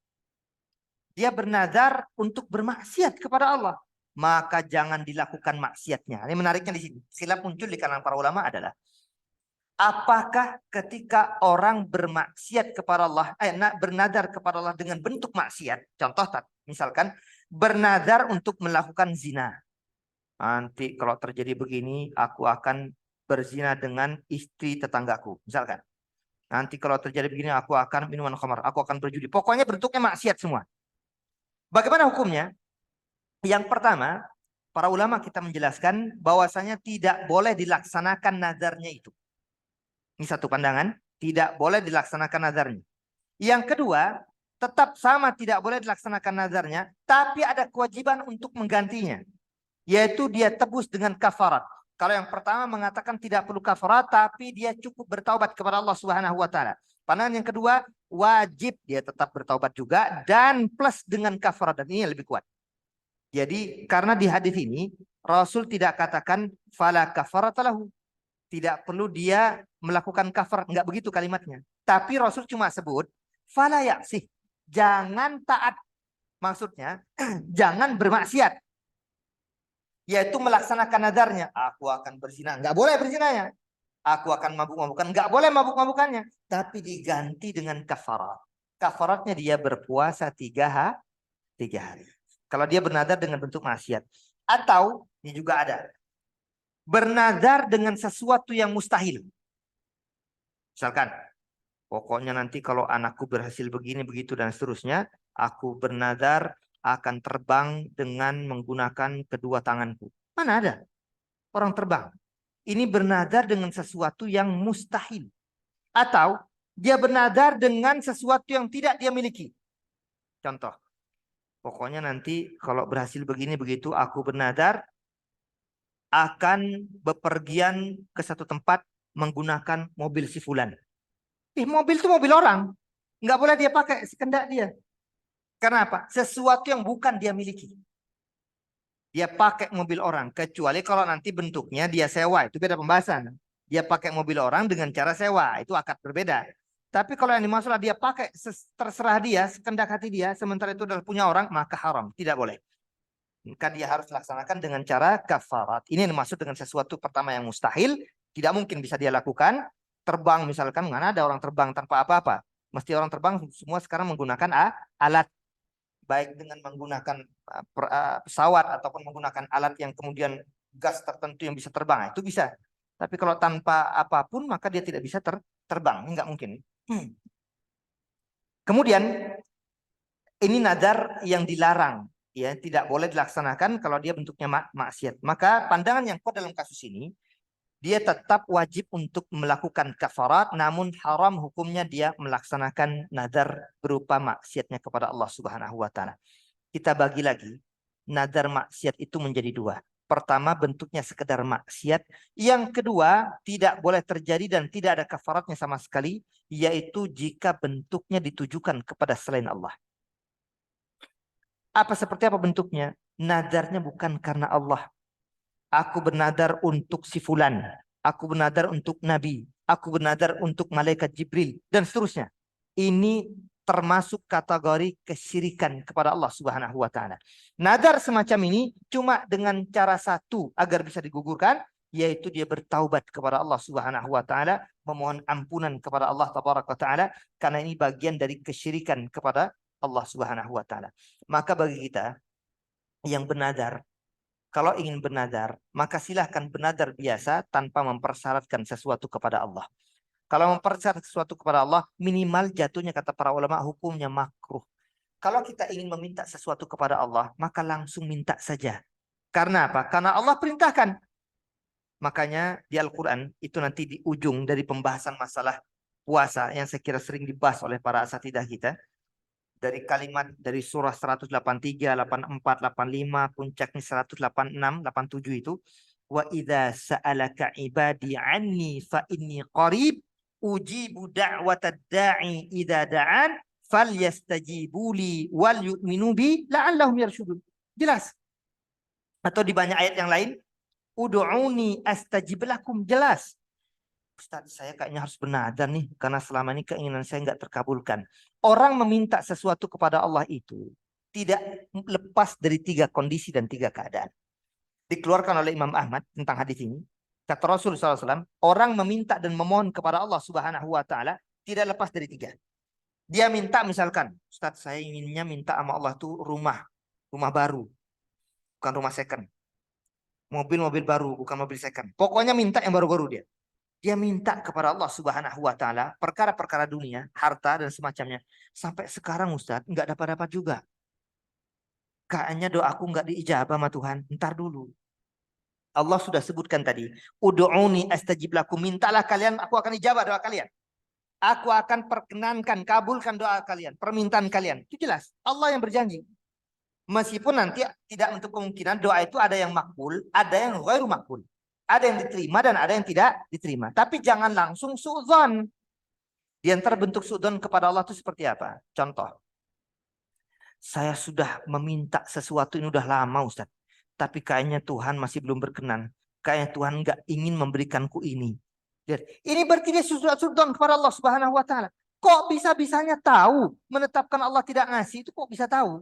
Dia bernazar untuk bermaksiat kepada Allah, maka jangan dilakukan maksiatnya. Ini menariknya di sini. Khilaf muncul di kalangan para ulama adalah, apakah ketika orang bermaksiat kepada Allah, bernadar kepada Allah dengan bentuk maksiat, contoh misalkan bernadar untuk melakukan zina. Nanti kalau terjadi begini, aku akan berzina dengan istri tetanggaku, misalkan. Nanti kalau terjadi begini, aku akan minuman khamar, aku akan berjudi. Pokoknya bentuknya maksiat semua. Bagaimana hukumnya? Yang pertama, para ulama kita menjelaskan bahwasanya tidak boleh dilaksanakan nadarnya itu. Ini satu pandangan, tidak boleh dilaksanakan nadarnya. Yang kedua, tetap sama tidak boleh dilaksanakan nadarnya, tapi ada kewajiban untuk menggantinya, yaitu dia tebus dengan kafarat. Kalau yang pertama mengatakan tidak perlu kafarat, tapi dia cukup bertaubat kepada Allah Subhanahu wa taala. Pandangan yang kedua, wajib dia tetap bertaubat juga dan plus dengan kafarat, dan ini yang lebih kuat. Jadi karena di hadis ini Rasul tidak katakan fala kafaratalahu, tidak perlu dia melakukan kafarat, enggak begitu kalimatnya. Tapi Rasul cuma sebut fala ya'sih, jangan taat. Maksudnya jangan bermaksiat. Yaitu melaksanakan nadarnya, aku akan berzina, enggak boleh berzinanya. Aku akan mabuk-mabukan, enggak boleh mabuk-mabukannya, tapi diganti dengan kafarat. Kafaratnya dia berpuasa 3 hari. Kalau dia bernadar dengan bentuk maksiat. Atau, ini juga ada, bernadar dengan sesuatu yang mustahil. Misalkan, pokoknya nanti kalau anakku berhasil begini, begitu, dan seterusnya, aku bernadar akan terbang dengan menggunakan kedua tanganku. Mana ada orang terbang? Ini bernadar dengan sesuatu yang mustahil. Atau, dia bernadar dengan sesuatu yang tidak dia miliki. Contoh, pokoknya nanti kalau berhasil begini begitu, aku bernadar akan bepergian ke satu tempat menggunakan mobil si fulan. Mobil itu mobil orang, nggak boleh dia pakai sekendak dia. Karena apa? Sesuatu yang bukan dia miliki. Dia pakai mobil orang, kecuali kalau nanti bentuknya dia sewa, itu beda pembahasan. Dia pakai mobil orang dengan cara sewa, itu akad berbeda. Tapi kalau yang dimaksud dia pakai terserah dia, sekendak hati dia, sementara itu adalah punya orang, maka haram, tidak boleh. Maka dia harus laksanakan dengan cara kafarat. Ini yang dimaksud dengan sesuatu pertama yang mustahil, tidak mungkin bisa dia lakukan. Terbang misalkan, mana ada orang terbang tanpa apa-apa. Mesti orang terbang semua sekarang menggunakan alat, baik dengan menggunakan pesawat ataupun menggunakan alat yang kemudian gas tertentu yang bisa terbang, itu bisa. Tapi kalau tanpa apapun, maka dia tidak bisa terbang, enggak mungkin. Kemudian ini nadar yang dilarang, ya, tidak boleh dilaksanakan kalau dia bentuknya maksiat. Maka pandangan yang kuat dalam kasus ini, dia tetap wajib untuk melakukan kafarat, namun haram hukumnya dia melaksanakan nadar berupa maksiatnya kepada Allah Subhanahu wa taala. Kita bagi lagi, nadar maksiat itu menjadi 2. Pertama, bentuknya sekedar maksiat. Yang kedua, tidak boleh terjadi dan tidak ada kafaratnya sama sekali, yaitu jika bentuknya ditujukan kepada selain Allah. Seperti apa bentuknya? Nadarnya bukan karena Allah. Aku bernadar untuk si fulan. Aku bernadar untuk Nabi. Aku bernadar untuk malaikat Jibril. Dan seterusnya. Ini termasuk kategori kesyirikan kepada Allah Subhanahu wa taala. Nadar semacam ini cuma dengan cara satu agar bisa digugurkan, yaitu dia bertaubat kepada Allah Subhanahu wa taala, memohon ampunan kepada Allah Tabaraka wa taala, karena ini bagian dari kesyirikan kepada Allah Subhanahu wa taala. Maka bagi kita yang bernadar, kalau ingin bernadar, maka silahkan bernadar biasa tanpa mempersyaratkan sesuatu kepada Allah. Kalau mempersyaratkan sesuatu kepada Allah, minimal jatuhnya kata para ulama hukumnya makruh. Kalau kita ingin meminta sesuatu kepada Allah, maka langsung minta saja. Karena apa? Karena Allah perintahkan. Makanya di Al-Quran, itu nanti di ujung dari pembahasan masalah puasa yang saya kira sering dibahas oleh para asatidah kita. Dari kalimat dari surah 183, 84, 85, puncaknya 186, 87 itu. Wa idza sa'alaka ibadi anni fa inni qarib ujibu da'watad da'i idza da'an falyastajibuli wal yu'minu bi la'allahum yarshudun. Jelas. Atau di banyak ayat yang lain, ud'uni astajib lakum, jelas. Ustaz, saya kayaknya harus bernadar nih karena selama ini keinginan saya nggak terkabulkan. Orang meminta sesuatu kepada Allah itu tidak lepas dari 3 kondisi dan 3 keadaan. Dikeluarkan oleh Imam Ahmad tentang hadis ini. Kata Rasul SAW, orang meminta dan memohon kepada Allah Subhanahu wa taala tidak lepas dari 3. Dia minta misalkan, Ustaz, saya inginnya minta sama Allah tuh rumah baru, bukan rumah second. Mobil baru, bukan mobil second. Pokoknya minta yang baru-baru dia. Dia minta kepada Allah Subhanahu wa taala perkara-perkara dunia, harta dan semacamnya. Sampai sekarang Ustaz nggak dapat juga. Kayaknya doaku nggak diijabah sama Tuhan. Ntar dulu. Allah sudah sebutkan tadi, ud'uni astajib lakum, mintalah kalian, aku akan ijabah doa kalian. Aku akan perkenankan, kabulkan doa kalian, permintaan kalian. Itu jelas. Allah yang berjanji. Meskipun nanti tidak untuk kemungkinan doa itu ada yang makbul, ada yang ghairu makbul. Ada yang diterima dan ada yang tidak diterima. Tapi jangan langsung su'dzon. Di antara bentuk su'dzon kepada Allah itu seperti apa? Contoh. Saya sudah meminta sesuatu ini udah lama Ustaz. Tapi kayaknya Tuhan masih belum berkenan. Kayaknya Tuhan nggak ingin memberikanku ini. Ini berarti dia su'dzon kepada Allah Subhanahu wa taala. Kok bisa-bisanya tahu menetapkan Allah tidak ngasih itu, kok bisa tahu?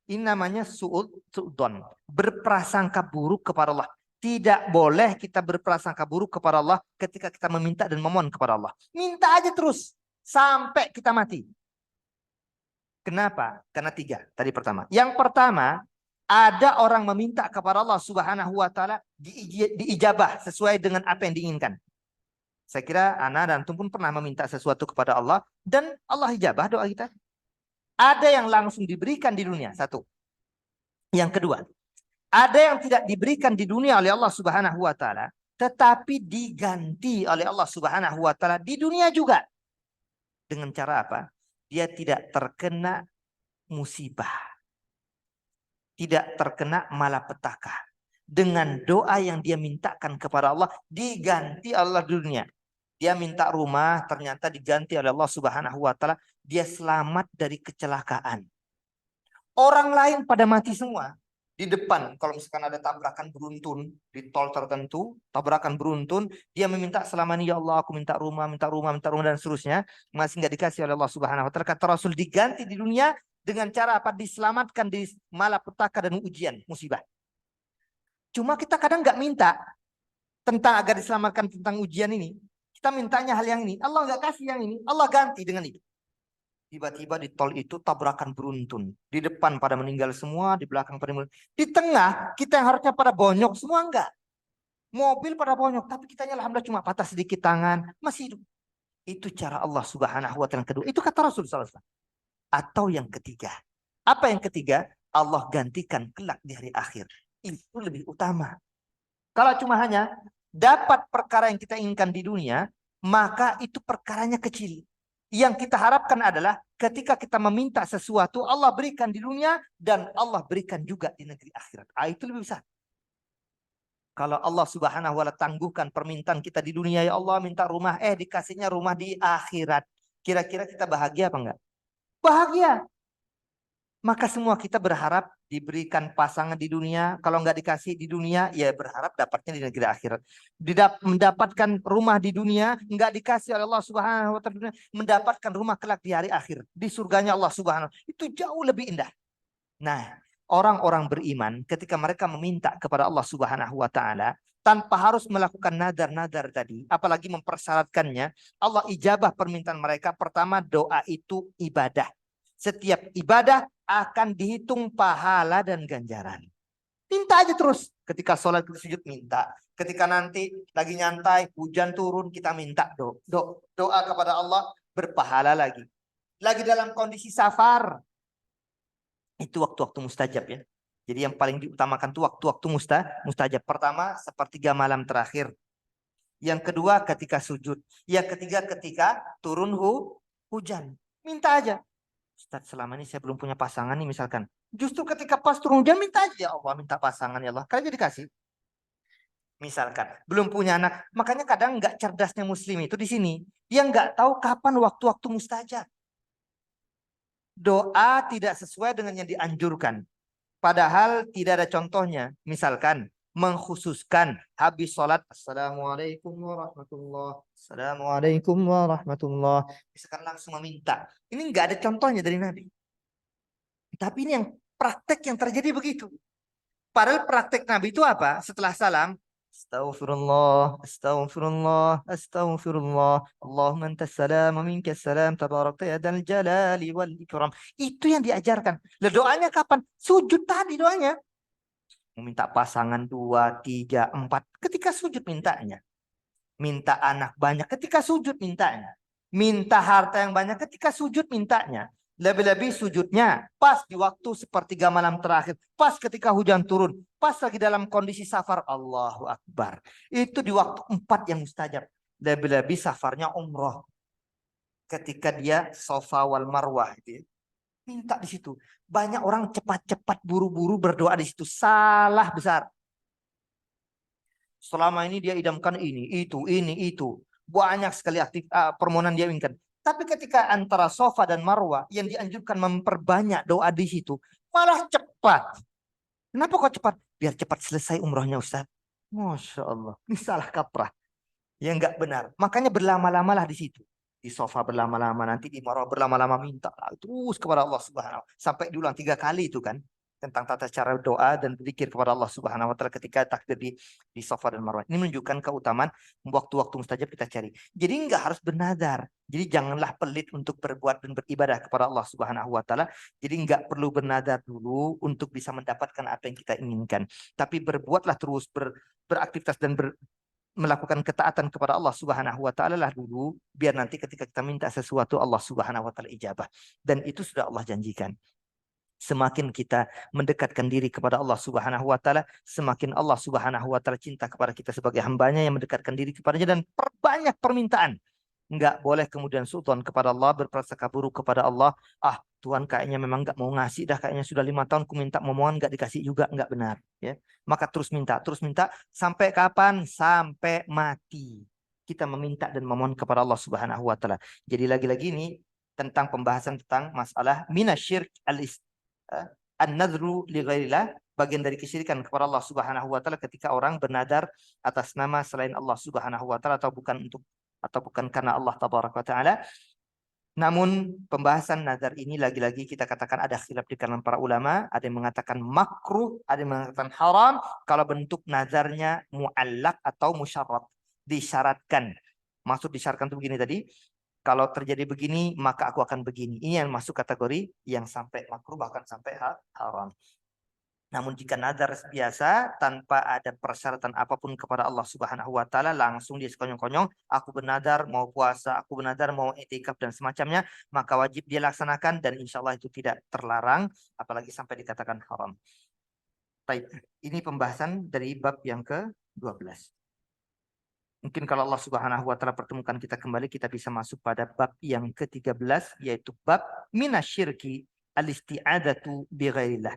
Ini namanya su'dzon. Berprasangka buruk kepada Allah. Tidak boleh kita berprasangka buruk kepada Allah ketika kita meminta dan memohon kepada Allah. Minta aja terus sampai kita mati. Kenapa? Karena 3. Tadi pertama. Yang pertama, ada orang meminta kepada Allah Subhanahu wa taala diijabah sesuai dengan apa yang diinginkan. Saya kira Ana dan Antum pun pernah meminta sesuatu kepada Allah dan Allah ijabah doa kita. Ada yang langsung diberikan di dunia, 1. Yang kedua, ada yang tidak diberikan di dunia oleh Allah Subhanahu wa taala, tetapi diganti oleh Allah Subhanahu wa taala di dunia juga. Dengan cara apa? Dia tidak terkena musibah. Tidak terkena malapetaka. Dengan doa yang dia mintakan kepada Allah, diganti Allah di dunia. Dia minta rumah, ternyata diganti oleh Allah Subhanahu wa taala, dia selamat dari kecelakaan. Orang lain pada mati semua. Di depan, kalau misalkan ada tabrakan beruntun di tol tertentu, tabrakan beruntun, dia meminta selama ini, ya Allah, aku minta rumah, dan seterusnya, masih nggak dikasih oleh Allah Subhanahu wa taala. Kata Rasul, diganti di dunia dengan cara apa? Diselamatkan di malapetaka dan ujian, musibah. Cuma kita kadang nggak minta tentang agar diselamatkan tentang ujian ini. Kita mintanya hal yang ini, Allah nggak kasih yang ini, Allah ganti dengan itu. Tiba-tiba di tol itu tabrakan beruntun. Di depan pada meninggal semua, di belakang pada meninggal. Di tengah, kita yang harusnya pada bonyok semua enggak. Mobil pada bonyok, tapi kitanya alhamdulillah cuma patah sedikit tangan, masih hidup. Itu cara Allah Subhanahu wa taala. Kedua, itu kata Rasul sallallahu alaihi wasallam. Atau yang ketiga. Apa yang ketiga? Allah gantikan kelak di hari akhir. Itu lebih utama. Kalau cuma hanya dapat perkara yang kita inginkan di dunia, maka itu perkaranya kecil. Yang kita harapkan adalah ketika kita meminta sesuatu, Allah berikan di dunia dan Allah berikan juga di negeri akhirat. Itu lebih besar. Kalau Allah Subhanahu wa taala tangguhkan permintaan kita di dunia, ya Allah minta rumah, dikasihnya rumah di akhirat. Kira-kira kita bahagia apa enggak? Bahagia. Maka semua kita berharap diberikan pasangan di dunia. Kalau nggak dikasih di dunia, ya berharap dapatnya di negeri akhirat. Mendapatkan rumah di dunia, nggak dikasih oleh Allah Subhanahu wa taala, mendapatkan rumah kelak di hari akhir. Di surganya Allah Subhanahu wa taala. Itu jauh lebih indah. Nah, orang-orang beriman ketika mereka meminta kepada Allah Subhanahu wa taala tanpa harus melakukan nadar-nadar tadi, apalagi mempersyaratkannya, Allah ijabah permintaan mereka. Pertama, doa itu ibadah. Setiap ibadah akan dihitung pahala dan ganjaran. Minta aja terus. Ketika sholat kita sujud minta. Ketika nanti lagi nyantai, hujan turun, kita minta doa kepada Allah, berpahala lagi. Lagi dalam kondisi safar. Itu waktu-waktu mustajab ya. Jadi yang paling diutamakan itu waktu-waktu mustajab. Pertama, sepertiga malam terakhir. Yang kedua, ketika sujud. Yang ketiga, ketika turun hujan. Minta aja. Ustaz, selama ini saya belum punya pasangan nih misalkan. Justru ketika pas turun hujan minta aja. Ya Allah, minta pasangan ya Allah. Kalian dikasih. Misalkan, belum punya anak. Makanya kadang nggak cerdasnya muslim itu di sini. Dia nggak tahu kapan waktu-waktu mustajab. Doa tidak sesuai dengan yang dianjurkan. Padahal tidak ada contohnya. Misalkan mengkhususkan habis sholat. Assalamualaikum warahmatullahi wabarakatuh. Assalamualaikum warahmatullahi wabarakatuh. Misalkan langsung meminta. Ini nggak ada contohnya dari Nabi. Tapi ini yang praktek yang terjadi begitu. Padahal praktek Nabi itu apa? Setelah salam. Astaghfirullah, astaghfirullah, astaghfirullah. Allahumma antas salam wa minkas salam. Tabarakta ya dzal jalali wal ikram. Itu yang diajarkan. Lah doanya kapan? Sujud tadi doanya. Meminta pasangan 2, 3, 4. Ketika sujud mintanya. Minta anak banyak ketika sujud mintanya. Minta harta yang banyak ketika sujud mintanya. Lebih-lebih sujudnya pas di waktu sepertiga malam terakhir. Pas ketika hujan turun. Pas lagi dalam kondisi safar. Allahu Akbar. Itu di waktu 4 yang mustajab. Lebih-lebih safarnya umroh. Ketika dia Safa wal Marwah. Minta di situ. Banyak orang cepat-cepat buru-buru berdoa di situ. Salah besar. Selama ini dia idamkan ini, itu. Banyak sekali permohonan dia inginkan. Tapi ketika antara Safa dan Marwah yang dianjurkan memperbanyak doa di situ, malah cepat. Kenapa kok cepat? Biar cepat selesai umrohnya Ustaz. Masya Allah. Ini salah kaprah. Ya enggak benar. Makanya berlama-lamalah di situ. Di Safa berlama-lama, nanti di Marwah berlama-lama minta. Terus kepada Allah Subhanahu. Sampai diulang 3 kali itu kan. Tentang tata cara doa dan berzikir kepada Allah Subhanahu wa taala ketika takbir di Safa dan Marwah. Ini menunjukkan keutamaan waktu-waktu mustajab kita cari. Jadi enggak harus bernadar. Jadi janganlah pelit untuk berbuat dan beribadah kepada Allah Subhanahu wa taala. Jadi enggak perlu bernadar dulu untuk bisa mendapatkan apa yang kita inginkan. Tapi berbuatlah terus beraktivitas dan melakukan ketaatan kepada Allah Subhanahu wa taala lah dulu, biar nanti ketika kita minta sesuatu Allah Subhanahu wa taala ijabah. Dan itu sudah Allah janjikan. Semakin kita mendekatkan diri kepada Allah Subhanahu wa taala, semakin Allah Subhanahu wa taala cinta kepada kita sebagai hambanya yang mendekatkan diri kepadanya dan perbanyak permintaan. Enggak boleh kemudian sultan kepada Allah, berprasangka buruk kepada Allah. Ah, Tuhan kayaknya memang enggak mau ngasih dah, kayaknya sudah 5 tahun ku minta memohon enggak dikasih juga, enggak benar, ya. Maka terus minta sampai kapan? Sampai mati. Kita meminta dan memohon kepada Allah Subhanahu wa taala. Jadi lagi-lagi ini tentang pembahasan tentang masalah minasyirk an-nadru li ghairillah, bagian dari kesyirikan kepada Allah Subhanahu wa taala ketika orang bernadar atas nama selain Allah Subhanahu wa taala atau bukan karena Allah tabaraka wa taala. Namun pembahasan nazar ini lagi-lagi kita katakan ada khilaf di kalangan para ulama, ada yang mengatakan makruh, ada yang mengatakan haram kalau bentuk nazarnya muallaq atau musyarat, disyaratkan. Maksud disyaratkan itu begini tadi, kalau terjadi begini, maka aku akan begini. Ini yang masuk kategori yang sampai makruh, bahkan sampai haram. Namun jika nazar biasa, tanpa ada persyaratan apapun kepada Allah Subhanahu wa taala, langsung dia sekonyong-konyong, aku bernazar mau puasa, aku bernazar mau itikaf dan semacamnya, maka wajib dia laksanakan dan insya Allah itu tidak terlarang, apalagi sampai dikatakan haram. Baik, ini pembahasan dari bab yang ke-12. Mungkin kalau Allah Subhanahu wa taala pertemukan kita kembali, kita bisa masuk pada bab yang ke-13, yaitu bab minasyirki al-isti'adatu bighairillah.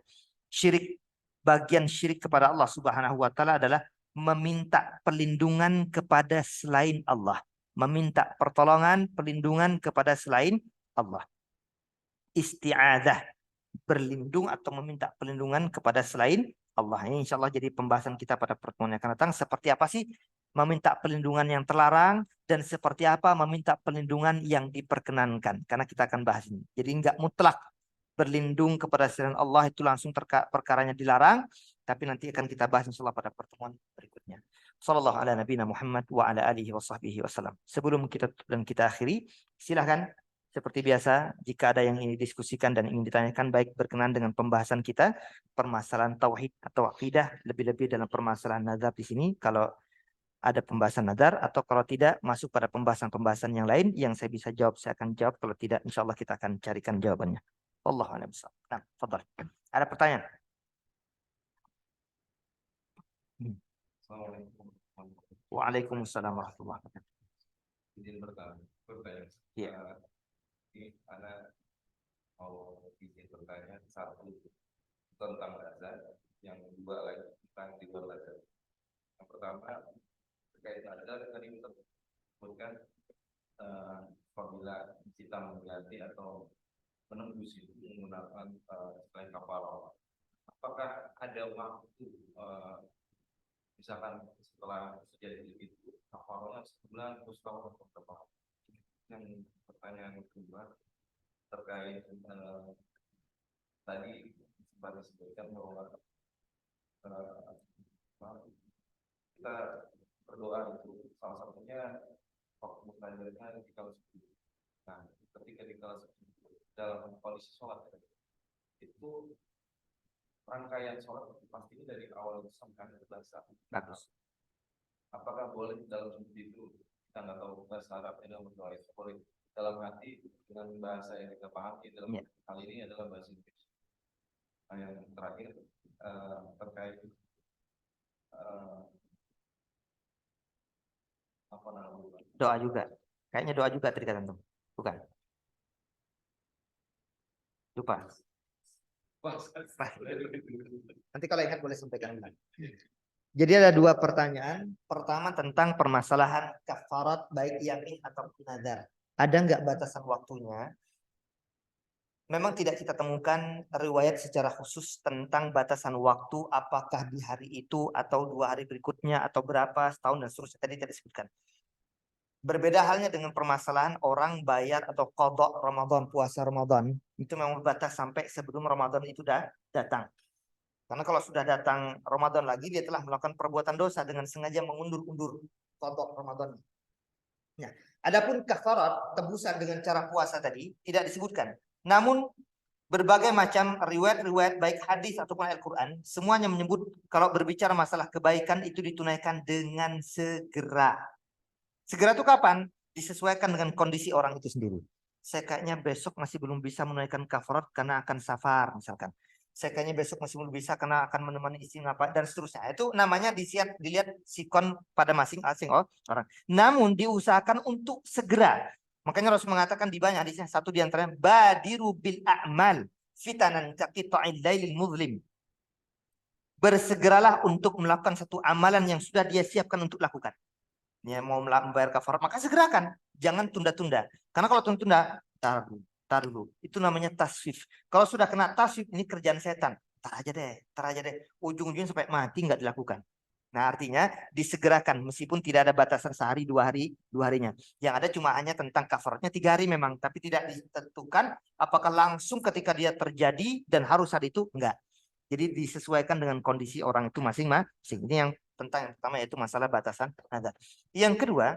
Syirik, bagian syirik kepada Allah Subhanahu wa taala adalah meminta perlindungan kepada selain Allah, meminta pertolongan, perlindungan kepada selain Allah. Isti'adah, berlindung atau meminta perlindungan kepada selain Allah. Ini insya Allah jadi pembahasan kita pada pertemuan yang akan datang. Seperti apa sih meminta perlindungan yang terlarang dan seperti apa meminta perlindungan yang diperkenankan. Karena kita akan bahas ini. Jadi enggak mutlak berlindung kepada selain Allah itu langsung perkaranya dilarang. Tapi nanti akan kita bahas insya Allah pada pertemuan berikutnya. Sallallahu ala nabiyina Muhammad wa ala alihi wa sahbihi wasallam. Sebelum kita akhiri, silahkan Seperti biasa, jika ada yang ingin didiskusikan dan ingin ditanyakan, baik berkenan dengan pembahasan kita, permasalahan tauhid atau akidah, lebih-lebih dalam permasalahan nazar di sini, kalau ada pembahasan nazar, atau kalau tidak, masuk pada pembahasan-pembahasan yang lain, yang saya bisa jawab, saya akan jawab. Kalau tidak, insya Allah kita akan carikan jawabannya. Wallahu a'lam bishawab. Nah, fadhal. Ada pertanyaan? Assalamualaikum. Waalaikumsalam warahmatullahi wabarakatuh. Izin bertanya. Iya. Ini ada mau izin bertanya, satu tentang azan, yang kedua lagi tentang di luar azan. Yang pertama terkait azan, tadi kita sebutkan apabila kita mengganti atau menembus itu menggunakan selain kapal, apakah ada waktu misalkan setelah terjadi itu kapalnya sebulan atau setahun atau berapa? Yang pertanyaan kedua terkait tadi sempat disebutkan bahwa kita berdoa itu salah satunya waktu mengajarkan di kelas 10. Nah, ketika di kelas 10 dalam kondisi sholat itu rangkaian sholat pasti dari awal sampai selesai. Bagus. Apakah boleh dalam seperti itu? Kita nggak tahu bahasa Arab ini boleh dalam hati dengan bahasa yang kita pahami dalam hal ini adalah bahasa Inggris. Nah, yang terakhir terkait apa namanya? Doa juga. Kayaknya doa juga tadi kata antum. Bukan? Lupa. Nanti kalau ingat boleh sampaikan lagi. Jadi ada dua pertanyaan. Pertama tentang permasalahan kafarat baik yamin atau nazar. Ada nggak batasan waktunya? Memang tidak kita temukan riwayat secara khusus tentang batasan waktu, apakah di hari itu atau 2 hari berikutnya atau berapa, setahun dan seterusnya. Tadi tidak disebutkan. Berbeda halnya dengan permasalahan orang bayar atau qadha Ramadan, puasa Ramadan. Itu memang berbatas sampai sebelum Ramadan itu datang. Karena kalau sudah datang Ramadan lagi, dia telah melakukan perbuatan dosa dengan sengaja mengundur-undur qadha Ramadan. Nah, adapun kafarat, tebusan dengan cara puasa tadi tidak disebutkan. Namun berbagai macam riwayat-riwayat baik hadis ataupun Al-Qur'an semuanya menyebut kalau berbicara masalah kebaikan itu ditunaikan dengan segera. Segera itu kapan? Disesuaikan dengan kondisi orang itu sendiri. Saya kayaknya besok masih belum bisa menunaikan kafarat karena akan safar misalkan. Saya kayaknya besok masih belum bisa karena akan menemani istri ngapa dan seterusnya. Itu namanya dilihat sikon pada masing-masing orang. Namun diusahakan untuk segera. Makanya Rasul mengatakan di banyak hadisnya, satu di antaranya badiru bil a'mal fitanan kaqita'il lailil muzlim. Bersegeralah untuk melakukan satu amalan yang sudah dia siapkan untuk lakukan. Dia mau membayar kafarat, maka segerakan. Jangan tunda-tunda. Karena kalau tunda-tunda, tar dulu. Itu namanya taswif. Kalau sudah kena taswif, ini kerjaan setan. Tar aja deh. Ujung-ujungnya sampai mati nggak dilakukan. Nah, artinya disegerakan meskipun tidak ada batasan sehari, 2 hari, 2 harinya. Yang ada cuma hanya tentang kafaratnya 3 hari memang, tapi tidak ditentukan apakah langsung ketika dia terjadi dan harus saat itu enggak. Jadi disesuaikan dengan kondisi orang itu masing-masing. Ini yang tentang yang pertama yaitu masalah batasan nazar. Yang kedua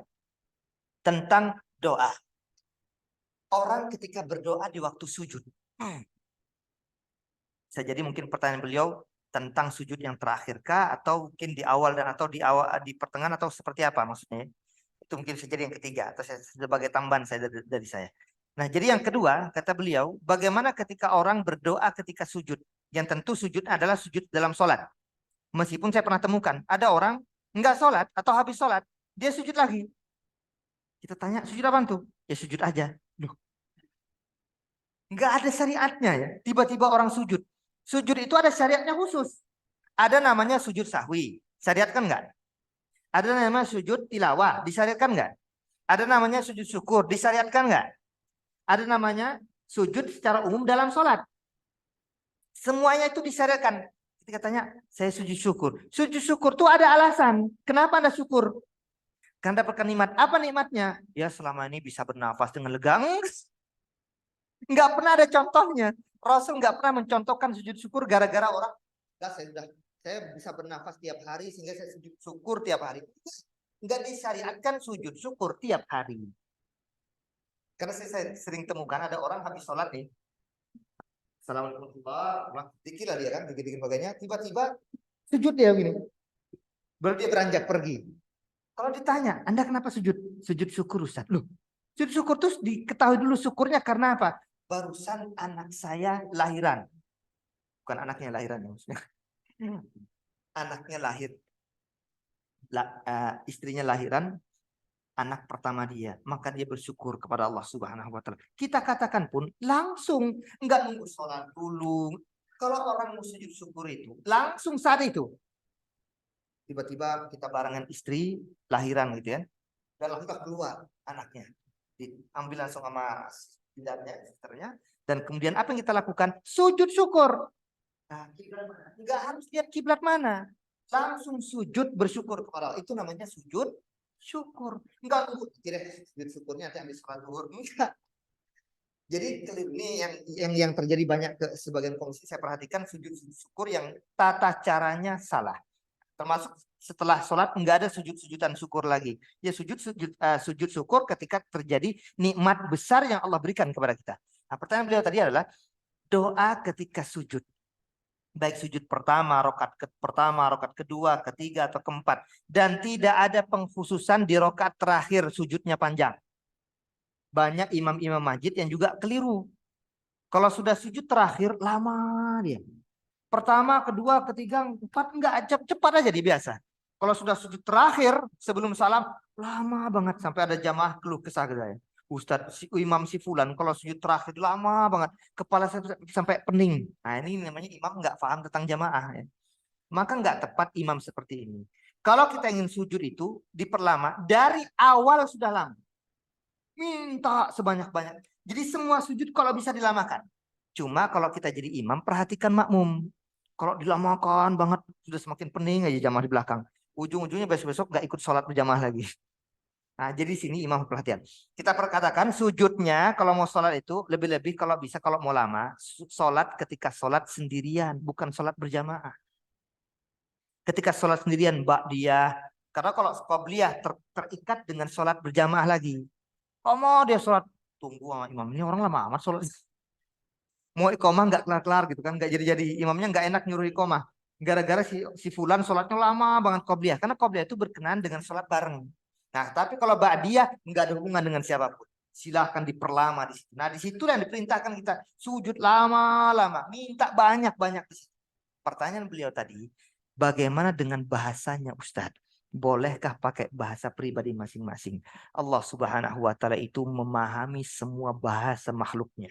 tentang doa. Orang ketika berdoa di waktu sujud. Bisa jadi mungkin pertanyaan beliau tentang sujud yang terakhir kah atau mungkin di awal dan atau di awal di pertengahan atau seperti apa maksudnya? Itu mungkin bisa jadi yang ketiga atau sebagai tambahan saya dari saya. Nah, jadi yang kedua kata beliau, bagaimana ketika orang berdoa ketika sujud? Yang tentu sujud adalah sujud dalam sholat. Meskipun saya pernah temukan ada orang nggak sholat atau habis sholat dia sujud lagi. Kita tanya sujud apa tuh? Ya sujud aja. Loh, nggak ada syariatnya ya. Tiba-tiba orang sujud. Sujud itu ada syariatnya khusus. Ada namanya sujud sahwi. Syariatkan nggak? Ada namanya sujud tilawah. Disyariatkan nggak? Ada namanya sujud syukur. Disyariatkan nggak? Ada namanya sujud secara umum dalam sholat. Semuanya itu disyariatkan. Ketika tanya, saya sujud syukur. Sujud syukur itu ada alasan. Kenapa Anda syukur? Karena dapatkan nikmat. Apa nikmatnya? Ya selama ini bisa bernafas dengan lega. Nggak pernah ada contohnya. Rasul nggak pernah mencontohkan sujud syukur gara-gara orang. Saya bisa bernafas tiap hari sehingga saya sujud syukur tiap hari. Nggak disyariatkan sujud syukur tiap hari. Karena saya sering temukan ada orang habis sholat nih, Assalamualaikum warahmatullahi, dikit lah dia kan, dikit-dikit bagainya, tiba-tiba sujud dia begini, baru dia beranjak pergi. Kalau ditanya, Anda kenapa sujud? Sujud syukur Ustaz. Loh, sujud syukur terus diketahui dulu syukurnya karena apa? Barusan anak saya lahiran. Bukan anaknya lahiran ya maksudnya. Anaknya lahir. Istrinya lahiran, anak pertama dia, maka dia bersyukur kepada Allah Subhanahu wa taala. Kita katakan pun langsung, enggak nunggu sholat dulu. Kalau orang mau sujud syukur itu langsung saat itu. Tiba-tiba kita barengan istri lahiran gitu ya. Dan langsung keluar anaknya. Diambil langsung sama istrinya, dan kemudian apa yang kita lakukan? Sujud syukur. Nah, enggak harus lihat kiblat mana. Langsung sujud bersyukur kepada Allah. Itu namanya sujud syukur. Enggak tunggu sujud syukurnya nanti ambil sholat zuhur. Enggak. Jadi ini yang terjadi banyak ke sebagian komisi saya perhatikan sujud syukur yang tata caranya salah. Termasuk setelah sholat enggak ada sujud-sujudan syukur lagi. Ya sujud syukur ketika terjadi nikmat besar yang Allah berikan kepada kita. Nah, pertanyaan beliau tadi adalah doa ketika sujud. Baik sujud pertama, rokat kedua, ketiga, atau keempat. Dan tidak ada pengkhususan di rokat terakhir sujudnya panjang. Banyak imam-imam masjid yang juga keliru. Kalau sudah sujud terakhir, lama dia. Pertama, kedua, ketiga, empat, enggak, cepat aja dia biasa. Kalau sudah sujud terakhir, sebelum salam, lama banget. Sampai ada jamaah keluh kesah ke saya. Ustadz, imam si fulan kalau sujud terakhir lama banget, kepala saya sampai pening. Nah ini namanya imam nggak paham tentang jamaah ya. Maka nggak tepat imam seperti ini. Kalau kita ingin sujud itu diperlama dari awal sudah lama, minta sebanyak-banyak. Jadi semua sujud kalau bisa dilamakan. Cuma kalau kita jadi imam perhatikan makmum. Kalau dilamakan banget sudah semakin pening aja jamaah di belakang. Ujung-ujungnya besok-besok nggak ikut sholat berjamaah lagi. Nah, jadi sini imam perhatian. Kita perkatakan sujudnya kalau mau sholat itu lebih-lebih kalau bisa kalau mau lama sholat ketika sholat sendirian, bukan sholat berjamaah. Ketika sholat sendirian, dia karena kalau qobliyah terikat dengan sholat berjamaah lagi. Kalau mau dia sholat tunggu sama imam ini orang lama amat sholat. Mau iqomah nggak kelar-kelar gitu kan, nggak jadi-jadi imamnya nggak enak nyuruh iqomah. Gara-gara si fulan sholatnya lama banget qobliyah, karena qobliyah itu berkenaan dengan sholat bareng. Nah, tapi kalau ba'diyah nggak ada hubungan dengan siapapun. Silahkan diperlama di situ. Nah, di situ yang diperintahkan kita sujud lama-lama, minta banyak-banyak di situ. Pertanyaan beliau tadi, bagaimana dengan bahasanya Ustadz? Bolehkah pakai bahasa pribadi masing-masing? Allah Subhanahu wa taala itu memahami semua bahasa makhluknya.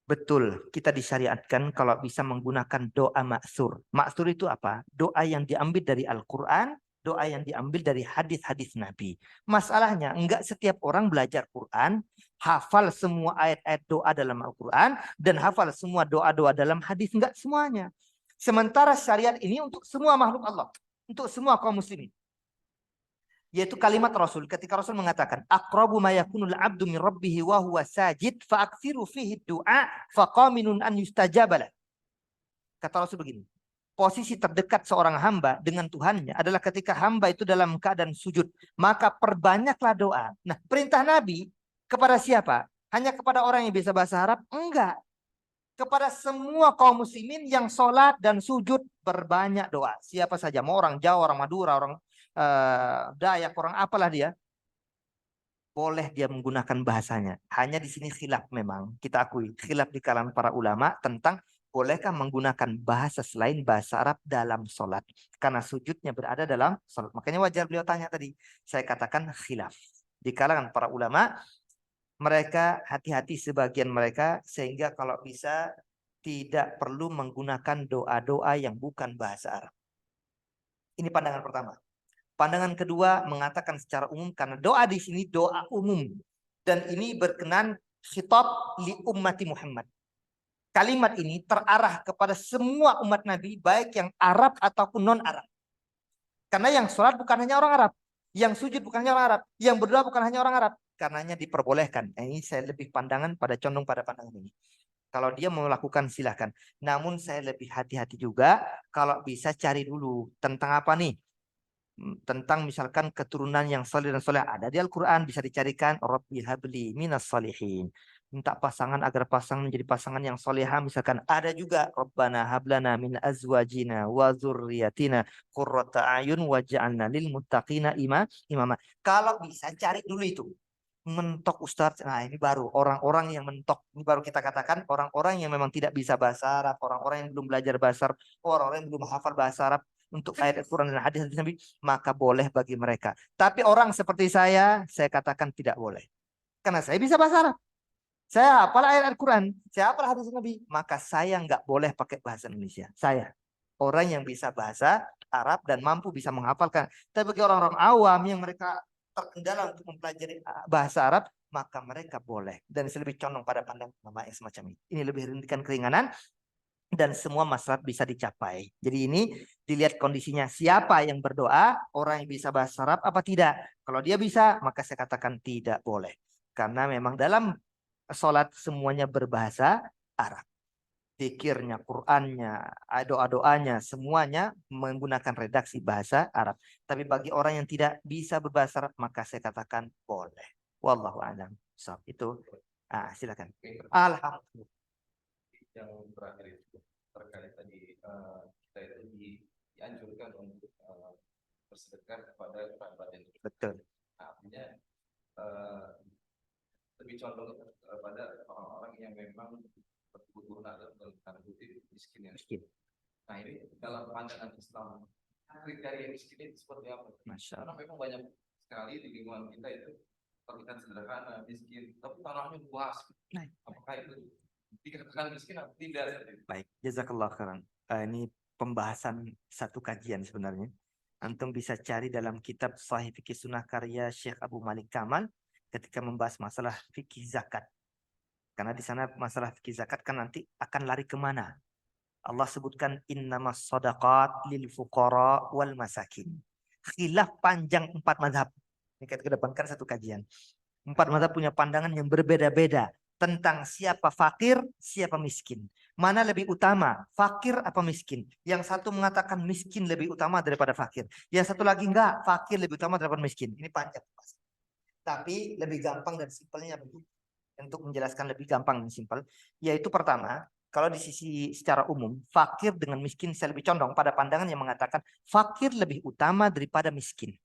Betul, kita disyariatkan kalau bisa menggunakan doa maksur. Maksur itu apa? Doa yang diambil dari Al-Quran, doa yang diambil dari hadis-hadis Nabi. Masalahnya, enggak setiap orang belajar Quran, hafal semua ayat-ayat doa dalam Al-Quran, dan hafal semua doa-doa dalam hadis. Enggak semuanya. Sementara syariat ini untuk semua makhluk Allah. Untuk semua kaum muslimin. Yaitu kalimat Rasul ketika Rasul mengatakan aqrabu ma yakunul abdu min rabbih wa huwa sajid fa aktsiru fihi du'a fa qaminun an yustajaba. Kata Rasul begini, posisi terdekat seorang hamba dengan Tuhannya adalah ketika hamba itu dalam keadaan sujud, maka perbanyaklah doa. Nah, perintah Nabi kepada siapa? Hanya kepada orang yang bisa bahasa Arab? Enggak. Kepada semua kaum muslimin yang sholat dan sujud berbanyak doa. Siapa saja, mau orang Jawa, orang Madura, orang Dayak, orang apalah dia, boleh dia menggunakan bahasanya. Hanya di sini khilaf memang, kita akui khilaf di kalangan para ulama tentang bolehkah menggunakan bahasa selain bahasa Arab dalam sholat. Karena sujudnya berada dalam sholat. Makanya wajar beliau tanya tadi. Saya katakan khilaf. Di kalangan para ulama, mereka hati-hati sebagian mereka sehingga kalau bisa tidak perlu menggunakan doa-doa yang bukan bahasa Arab. Ini pandangan pertama. Pandangan kedua mengatakan secara umum karena doa di sini doa umum dan ini berkenan khitab li ummati Muhammad. Kalimat ini terarah kepada semua umat Nabi baik yang Arab ataupun non-Arab. Karena yang sholat bukan hanya orang Arab, yang sujud bukan hanya orang Arab, yang berdoa bukan hanya orang Arab. Karenanya diperbolehkan. Ini saya lebih condong pada pandangan ini. Kalau dia mau melakukan silahkan. Namun saya lebih hati-hati juga kalau bisa cari dulu tentang apa nih. tentang misalkan keturunan yang soleh dan soleh ada di Al-Quran, bisa dicarikan Rabbi habli minas solihin, minta pasangan agar pasangan menjadi pasangan yang soleha, misalkan ada juga Rabbana hablana min azwajina wa dzurriyyatina qurrata ayun waj'alna lil muttaqina imama. Kalau bisa cari dulu itu. Mentok Ustadz, nah ini baru orang-orang yang mentok, ini baru kita katakan orang-orang yang memang tidak bisa bahasa Arab, orang-orang yang belum belajar bahasa Arab, orang-orang yang belum hafal bahasa Arab untuk ayat Al-Quran dan hadis Nabi, maka boleh bagi mereka. Tapi orang seperti saya katakan tidak boleh. Karena saya bisa bahasa Arab, saya hafal ayat Al-Quran, saya hafal hadis Nabi, maka saya nggak boleh pakai bahasa Indonesia. Saya orang yang bisa bahasa Arab dan mampu bisa menghafalkan. Tapi bagi orang-orang awam yang mereka terkendala untuk mempelajari bahasa Arab, maka mereka boleh. Dan saya lebih condong pada pandangan ulama yang semacam ini. Ini lebih rintikan keringanan dan semua maslahat bisa dicapai. Jadi ini dilihat kondisinya, siapa yang berdoa, orang yang bisa bahasa Arab apa tidak. Kalau dia bisa, maka saya katakan tidak boleh. Karena memang dalam sholat semuanya berbahasa Arab. Zikirnya, Qur'annya, doa-doanya, semuanya menggunakan redaksi bahasa Arab. Tapi bagi orang yang tidak bisa berbahasa Arab, maka saya katakan boleh. Wallahu a'lam. So, itu. Silakan. Alhamdulillah. Yang terakhir itu terkait tadi kita itu dianjurkan untuk bersedekah kepada kerabat yang betul. Artinya lebih condong pada orang-orang yang memang berkebutuhan atau tanda kutip miskin. Nah ini dalam pandangan Islam kriteria miskin itu seperti apa? Karena memang banyak sekali di lingkungan kita itu terlihat sederhana, miskin, tapi tanahnya luas. Apakah itu dikatakan miskin atau tidak? Baik, jazakallah khairan. Ini pembahasan satu kajian sebenarnya. Antum bisa cari dalam kitab Sahih Fikih Sunnah karya Syekh Abu Malik Kamal ketika membahas masalah fikih zakat. Karena di sana masalah fikih zakat kan nanti akan lari kemana? Allah sebutkan innamas shadaqat lil fuqara wal masakin. Khilaf panjang 4 mazhab. Ini kita kedepankan satu kajian. 4 mazhab punya pandangan yang berbeda-beda tentang siapa fakir, siapa miskin. Mana lebih utama, fakir apa miskin? Yang satu mengatakan miskin lebih utama daripada fakir. Yang satu lagi enggak, fakir lebih utama daripada miskin. Ini panjang. Tapi lebih gampang dan simpelnya begitu. Untuk menjelaskan lebih gampang dan simpel, yaitu pertama, kalau di sisi secara umum, fakir dengan miskin saya lebih condong pada pandangan yang mengatakan fakir lebih utama daripada miskin.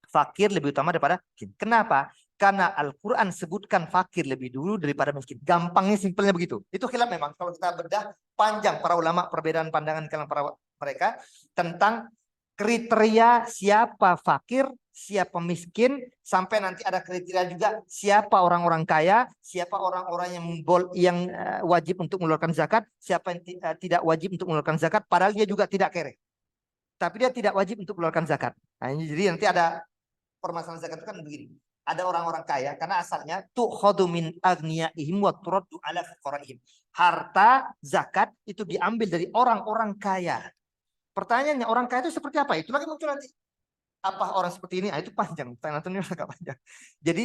Fakir lebih utama daripada miskin. Kenapa? Karena Al-Quran sebutkan fakir lebih dulu daripada miskin. Gampangnya, simpelnya begitu. Itu khilaf memang. Kalau kita bedah panjang para ulama, perbedaan pandangan kalangan para mereka tentang kriteria siapa fakir, siapa miskin, sampai nanti ada kriteria juga siapa orang-orang kaya, siapa orang-orang yang wajib untuk mengeluarkan zakat, siapa yang tidak wajib untuk mengeluarkan zakat, padahal dia juga tidak kere. Tapi dia tidak wajib untuk mengeluarkan zakat. Nah, jadi nanti ada permasalahan zakat itu kan begini. Ada orang-orang kaya karena asalnya tu'khadhu min aghniyaihim wa turaddu ala fuqaraihim. Harta zakat itu diambil dari orang-orang kaya. Pertanyaannya, orang kaya itu seperti apa? Itu lagi muncul nanti. Apa orang seperti ini? Itu panjang. Pertanyaan ini agak panjang. Jadi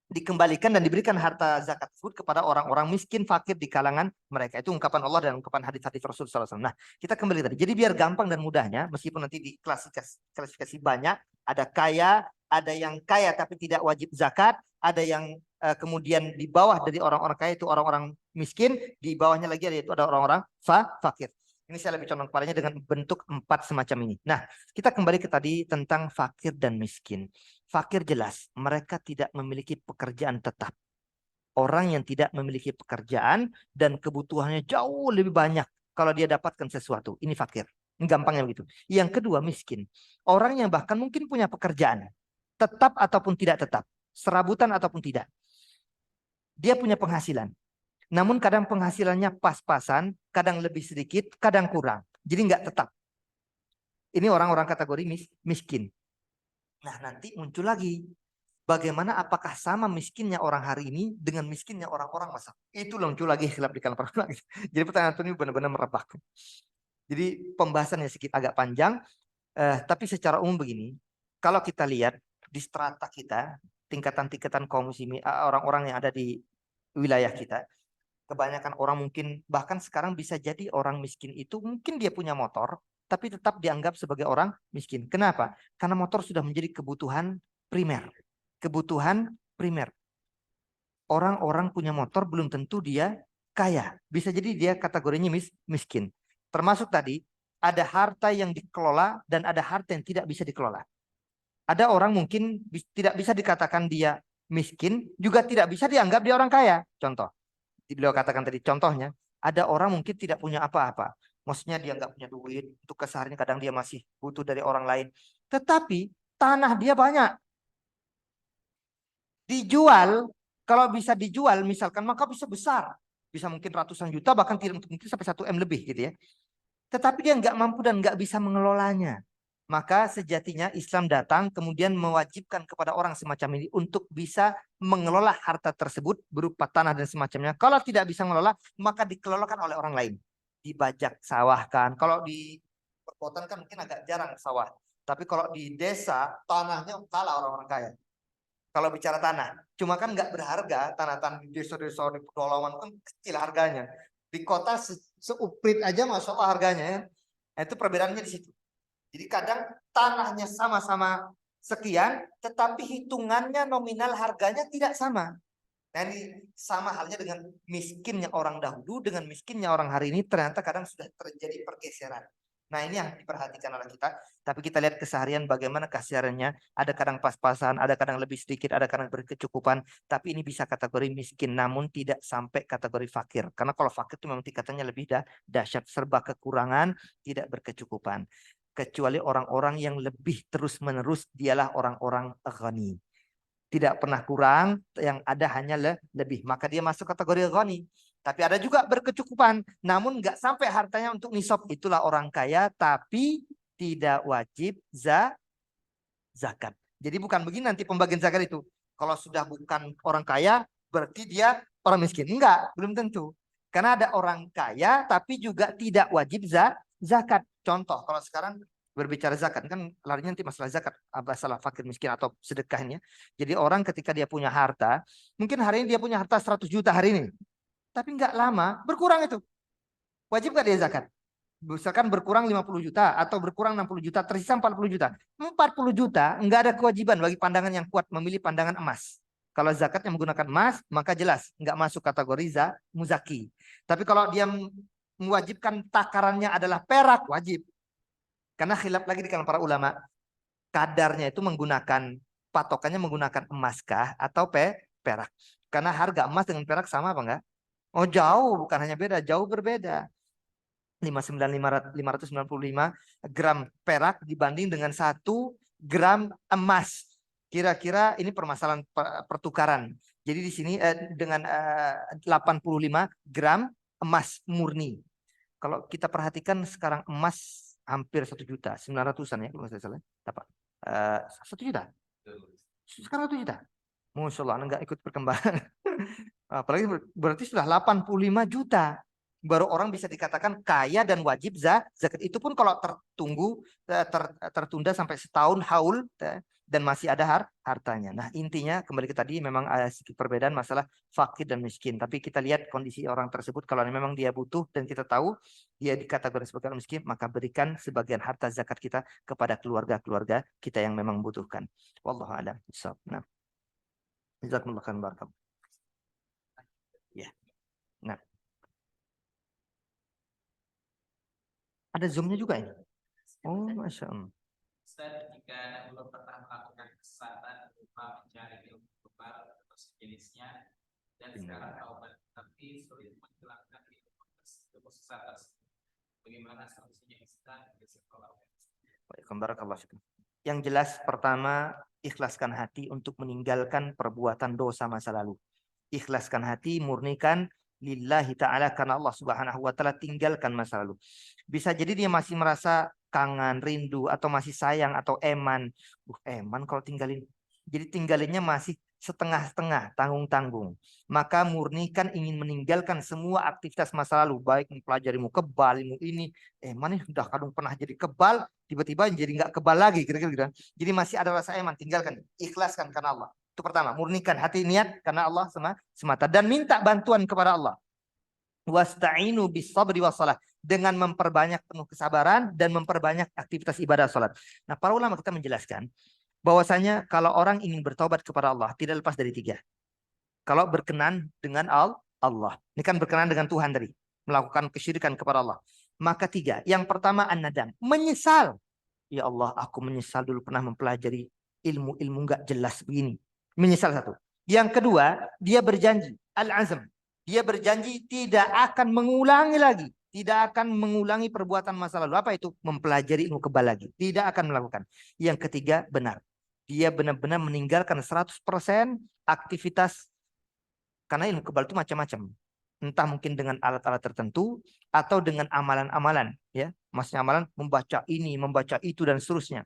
dikembalikan dan diberikan harta zakat tersebut kepada orang-orang miskin fakir di kalangan mereka. Itu ungkapan Allah dan ungkapan hadis-hadis Rasul SAW. Nah, kita kembali tadi. Jadi biar gampang dan mudahnya, meskipun nanti di klasifikasi banyak, ada kaya, ada yang kaya tapi tidak wajib zakat, ada yang kemudian di bawah dari orang-orang kaya itu orang-orang miskin, di bawahnya lagi ada orang-orang fakir. Ini saya lebih condong kepadanya dengan bentuk 4 semacam ini. Nah, kita kembali ke tadi tentang fakir dan miskin. Fakir jelas, mereka tidak memiliki pekerjaan tetap. Orang yang tidak memiliki pekerjaan dan kebutuhannya jauh lebih banyak kalau dia dapatkan sesuatu. Ini fakir. Ini gampangnya begitu. Yang kedua, miskin. Orang yang bahkan mungkin punya pekerjaan. Tetap ataupun tidak tetap. Serabutan ataupun tidak. Dia punya penghasilan. Namun kadang penghasilannya pas-pasan, kadang lebih sedikit, kadang kurang. Jadi nggak tetap. Ini orang-orang kategori miskin. Nah, nanti muncul lagi. Bagaimana apakah sama miskinnya orang hari ini dengan miskinnya orang-orang masa? Itu muncul lagi khilaf di kalangan para ulama. Jadi pertanyaan ini benar-benar merebak. Jadi pembahasannya sedikit agak panjang. Tapi secara umum begini. Kalau kita lihat di strata kita, tingkatan-tingkatan kaum muslimin, orang-orang yang ada di wilayah kita, kebanyakan orang mungkin bahkan sekarang bisa jadi orang miskin itu mungkin dia punya motor, tapi tetap dianggap sebagai orang miskin. Kenapa? Karena motor sudah menjadi kebutuhan primer. Kebutuhan primer. Orang-orang punya motor belum tentu dia kaya. Bisa jadi dia kategorinya miskin. Termasuk tadi, ada harta yang dikelola dan ada harta yang tidak bisa dikelola. Ada orang mungkin tidak bisa dikatakan dia miskin, juga tidak bisa dianggap dia orang kaya. Contoh, beliau katakan tadi, contohnya, ada orang mungkin tidak punya apa-apa. Maksudnya dia nggak punya duit, untuk keseharian kadang dia masih butuh dari orang lain. Tetapi tanah dia banyak. Dijual, kalau bisa dijual misalkan, maka bisa besar. Bisa mungkin ratusan juta, bahkan tidak mungkin sampai 1 M lebih gitu ya. Tetapi dia nggak mampu dan nggak bisa mengelolanya. Maka sejatinya Islam datang kemudian mewajibkan kepada orang semacam ini untuk bisa mengelola harta tersebut berupa tanah dan semacamnya. Kalau tidak bisa mengelola, maka dikelolakan oleh orang lain. Dibajak sawahkan. Kalau di perkotaan kan mungkin agak jarang sawah. Tapi kalau di desa, tanahnya kalah orang-orang kaya. Kalau bicara tanah, cuma kan nggak berharga tanah-tanah di desa-desa di pedalaman kan kecil harganya. Di kota seuprit aja masuk harganya ya. Nah, itu perbedaannya di situ. Jadi kadang tanahnya sama-sama sekian, tetapi hitungannya nominal harganya tidak sama. Nah ini sama halnya dengan miskinnya orang dahulu dengan miskinnya orang hari ini ternyata kadang sudah terjadi pergeseran. Nah ini yang diperhatikan oleh kita. Tapi kita lihat keseharian bagaimana kesehariannya. Ada kadang pas-pasan, ada kadang lebih sedikit, ada kadang berkecukupan. Tapi ini bisa kategori miskin, namun tidak sampai kategori fakir. Karena kalau fakir itu memang tingkatannya lebih dahsyat, serba kekurangan, tidak berkecukupan. Kecuali orang-orang yang lebih terus-menerus dialah orang-orang ghani. Tidak pernah kurang, yang ada hanya lebih. Maka dia masuk kategori ghani. Tapi ada juga berkecukupan, namun nggak sampai hartanya untuk nisab. Itulah orang kaya, tapi tidak wajib zakat. Jadi bukan begini nanti pembagian zakat itu. Kalau sudah bukan orang kaya, berarti dia orang miskin. Enggak, belum tentu. Karena ada orang kaya, tapi juga tidak wajib zakat. Contoh, kalau sekarang berbicara zakat, kan larinya nanti masalah zakat, masalah fakir miskin atau sedekahnya. Jadi orang ketika dia punya harta, mungkin hari ini dia punya harta 100 juta hari ini. Tapi nggak lama berkurang itu. Wajib nggak dia zakat? Misalkan berkurang 50 juta atau berkurang 60 juta, tersisa 40 juta. 40 juta nggak ada kewajiban bagi pandangan yang kuat memilih pandangan emas. Kalau zakatnya menggunakan emas, maka jelas nggak masuk kategori muzaki. Tapi kalau dia mewajibkan takarannya adalah perak, wajib. Karena khilaf lagi di kalangan para ulama. Kadarnya itu menggunakan, patokannya menggunakan emaskah atau perak. Karena harga emas dengan perak sama apa enggak? Oh jauh, bukan hanya beda, jauh berbeda. 595 gram perak dibanding dengan 1 gram emas. Kira-kira ini permasalahan pertukaran. Jadi di sini dengan 85 gram emas murni. Kalau kita perhatikan sekarang emas hampir 1 juta, 900-an ya kalau saya salah. Apa? 1 juta. Sekarang 1 juta. Masya Allah, enggak ikut perkembangan. Apalagi berarti sudah 85 juta. Baru orang bisa dikatakan kaya dan wajib zakat. Itu pun kalau tertunda sampai setahun haul dan masih ada hartanya. Nah intinya kembali ke tadi memang ada sedikit perbedaan masalah fakir dan miskin. Tapi kita lihat kondisi orang tersebut. Kalau memang dia butuh dan kita tahu dia dikategorikan sebagai miskin, maka berikan sebagian harta zakat kita kepada keluarga-keluarga kita yang memang membutuhkan. Wallahu a'lam. Nah. Jazakumullah khairan barakallahu. Ya. Nah. Ada zoomnya juga ini. Oh, masya Allah. Ustaz, jika belum pernah melakukan kesesatan berupa mencari ilmu kebal atau sejenisnya dan sekarang taubat tapi sulit menghilangkan ilmu kesesatan, bagaimana solusinya Ustaz? Yang jelas pertama ikhlaskan hati untuk meninggalkan perbuatan dosa masa lalu. Ikhlaskan hati, murnikan lillahi ta'ala karena Allah subhanahu wa ta'ala, tinggalkan masa lalu. Bisa jadi dia masih merasa kangen, rindu, atau masih sayang, atau eman. Eman kalau tinggalin. Jadi tinggalinnya masih setengah-setengah, tanggung-tanggung. Maka murnikan ingin meninggalkan semua aktivitas masa lalu. Baik mempelajari ilmu kebal, ilmu ini. Eman ini udah kadang pernah jadi kebal, tiba-tiba jadi nggak kebal lagi. Kira-kira. Jadi masih ada rasa eman, tinggalkan. Ikhlaskan karena Allah. Itu pertama, murnikan hati niat karena Allah semata dan minta bantuan kepada Allah. Wasta'inu bis sabri was salah, dengan memperbanyak penuh kesabaran dan memperbanyak aktivitas ibadah salat. Nah, para ulama kita menjelaskan bahwasanya kalau orang ingin bertobat kepada Allah tidak lepas dari tiga. Kalau berkenan dengan Allah, ini kan berkenan dengan Tuhan tadi, melakukan kesyirikan kepada Allah. Maka tiga. Yang pertama an-nadam, menyesal. Ya Allah, aku menyesal dulu pernah mempelajari ilmu-ilmu nggak jelas begini. Menyesal satu. Yang kedua, dia berjanji al-azm. Dia berjanji tidak akan mengulangi lagi. Tidak akan mengulangi perbuatan masa lalu. Apa itu? Mempelajari ilmu kebal lagi. Tidak akan melakukan. Yang ketiga, benar. Dia benar-benar meninggalkan 100% aktivitas. Karena ilmu kebal itu macam-macam. Entah mungkin dengan alat-alat tertentu atau dengan amalan-amalan. Ya, maksudnya amalan membaca ini, membaca itu, dan seterusnya.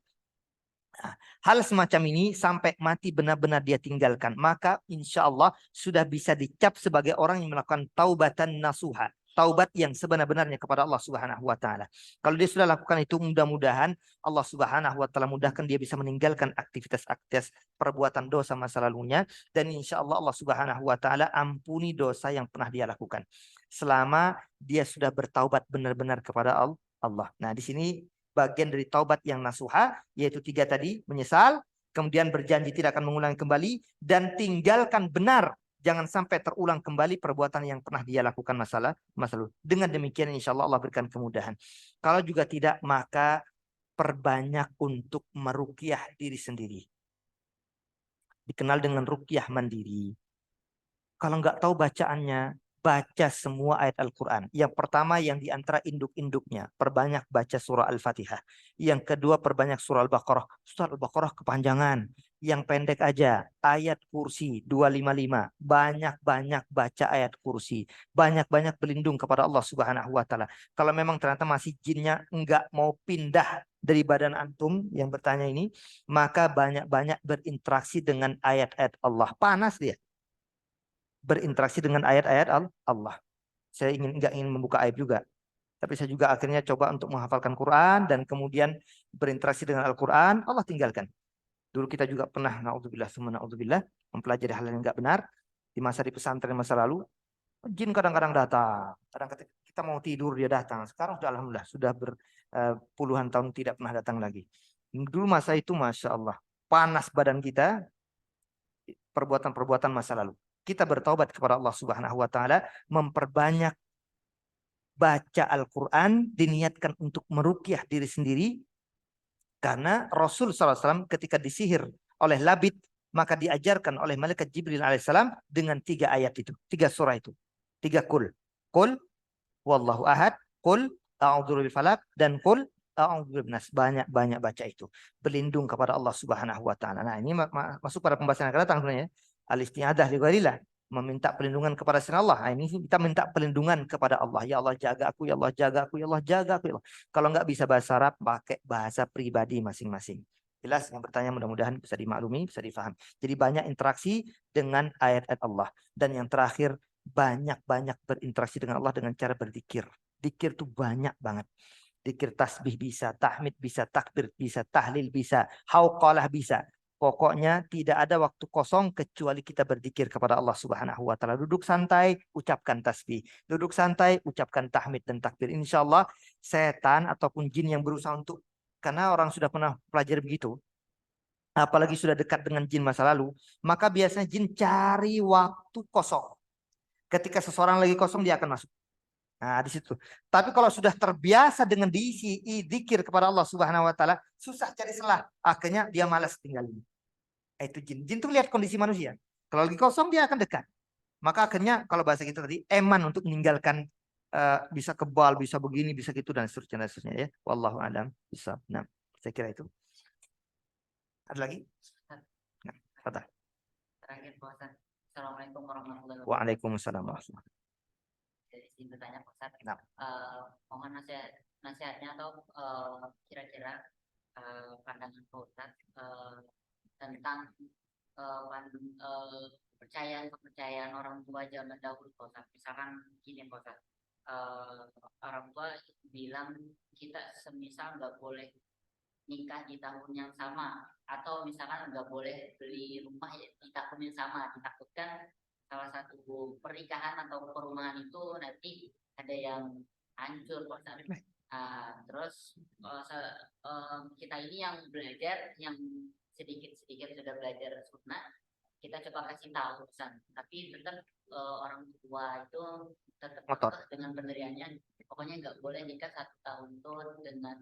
Nah, hal semacam ini sampai mati benar-benar dia tinggalkan, maka insya Allah sudah bisa dicap sebagai orang yang melakukan taubatan nasuha, taubat yang sebenar-benarnya kepada Allah Subhanahu wa taala. Kalau dia sudah lakukan itu, mudah-mudahan Allah Subhanahu wa taala mudahkan dia bisa meninggalkan aktivitas-aktivitas perbuatan dosa masa lalunya, dan insya Allah Allah Subhanahu wa taala ampuni dosa yang pernah dia lakukan selama dia sudah bertaubat benar-benar kepada Allah. Nah, di sini bagian dari taubat yang nasuha, yaitu tiga tadi, menyesal, kemudian berjanji tidak akan mengulangi kembali, dan tinggalkan benar, jangan sampai terulang kembali perbuatan yang pernah dia lakukan masa lalu. Dengan demikian insya Allah Allah berikan kemudahan. Kalau juga tidak, maka perbanyak untuk meruqyah diri sendiri. Dikenal dengan ruqyah mandiri. Kalau nggak tahu bacaannya, baca semua ayat Al-Quran. Yang pertama yang diantara induk-induknya, perbanyak baca surah Al-Fatihah. Yang kedua, perbanyak surah Al-Baqarah. Surah Al-Baqarah kepanjangan. Yang pendek aja, ayat kursi 255. Banyak-banyak baca ayat kursi. Banyak-banyak berlindung kepada Allah Subhanahu wa taala. Kalau memang ternyata masih jinnya nggak mau pindah dari badan antum yang bertanya ini, maka banyak-banyak berinteraksi dengan ayat-ayat Allah. Panas dia. Berinteraksi dengan ayat-ayat Allah. Saya nggak ingin membuka aib juga, tapi saya juga akhirnya coba untuk menghafalkan Quran dan kemudian berinteraksi dengan Al-Quran, Allah tinggalkan. Dulu kita juga pernah, naudzubillah, mempelajari hal yang nggak benar di masa di pesantren masa lalu. Jin kadang-kadang datang, kadang kita mau tidur dia datang. Sekarang sudah alhamdulillah sudah puluhan tahun tidak pernah datang lagi. Dulu masa itu masya Allah panas badan kita, perbuatan-perbuatan masa lalu. Kita bertaubat kepada Allah Subhanahu wa taala, memperbanyak baca Al-Qur'an, diniatkan untuk meruqyah diri sendiri, karena Rasul SAW ketika disihir oleh Labid, maka diajarkan oleh malaikat Jibril alaihissalam dengan 3 ayat itu, 3 surah itu, 3 kul. Kul wallahu ahad, kul a'udzu birabbil falaq, dan kul a'udzu birabbin nas. Banyak-banyak baca itu, berlindung kepada Allah Subhanahu wa taala. Nah, ini masuk pada pembahasan yang akan datang sebenarnya. Al-isti'adzah li ghairillah, meminta perlindungan kepada selain Allah. Nah, ini kita minta perlindungan kepada Allah. Ya Allah jaga aku, ya Allah jaga aku, ya Allah jaga aku, ya Allah. Kalau nggak bisa bahasa Arab, pakai bahasa pribadi masing-masing. Jelas yang bertanya, mudah-mudahan bisa dimaklumi, bisa difahami. Jadi banyak interaksi dengan ayat-ayat Allah. Dan yang terakhir, banyak-banyak berinteraksi dengan Allah dengan cara berzikir. Zikir tuh banyak banget. Zikir tasbih bisa, tahmid bisa, takbir bisa, tahlil bisa, hauqalah bisa. Pokoknya tidak ada waktu kosong kecuali kita berzikir kepada Allah Subhanahu wa taala. Duduk santai, ucapkan tasbih. Duduk santai, ucapkan tahmid dan takbir. Insya Allah setan ataupun jin yang berusaha untuk, karena orang sudah pernah pelajari begitu, apalagi sudah dekat dengan jin masa lalu, maka biasanya jin cari waktu kosong. Ketika seseorang lagi kosong, dia akan masuk. Nah, di situ. Tapi kalau sudah terbiasa dengan diisi zikir kepada Allah Subhanahu wa taala, susah cari celah. Akhirnya dia malas tinggalin. Itu jin. Jin itu lihat kondisi manusia. Kalau lagi kosong dia akan dekat. Maka akhirnya kalau bahasa kita tadi eman untuk meninggalkan, bisa kebal, bisa begini, bisa gitu, dan seterusnya ya. Wallahu a'lam bishawab. Nah, saya kira itu. Ada lagi? Nah, kata. Terakhir puasa. Assalamualaikum warahmatullahi wabarakatuh. Waalaikumsalam warahmatullahi wabarakatuh. Dari sini bertanya Pak Ustadz, Nah. mohon nasihatnya atau kira-kira pandangan Pak Ustadz tentang kepercayaan orang tua zaman dahulu Pak Ustadz. Misalkan gini Pak Ustadz, orang tua bilang kita semisal nggak boleh nikah di tahun yang sama, atau misalkan nggak boleh beli rumah di tahun yang sama, ditakutkan salah satu pernikahan atau perumahan itu nanti ada yang hancur Pak Ustadz. Terus kita ini yang belajar, yang sedikit-sedikit sudah belajar sunnah, kita coba kasih tahu Ustadz. Tapi tetap orang tua itu tetap dengan pendiriannya, pokoknya nggak boleh nikah 1 tahun tuh dengan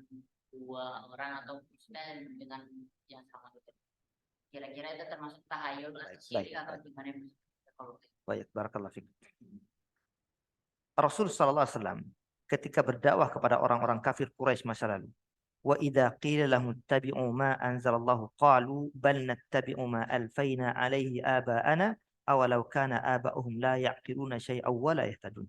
2 orang atau dengan yang sama gitu. Kira-kira itu termasuk tahayul atau syirik atau gimana? Baik, barakallahu fiik. Rasul sallallahu alaihi wasallam ketika berdakwah kepada orang-orang kafir Quraisy masa lalu, wa idza qila lahum ittabi'u ma anzalallahu qalu bal nattabi'u ma alfaina alaihi aba'ana awalau kana aba'uhum la ya'qiluna syai'aw wa la yahtadun.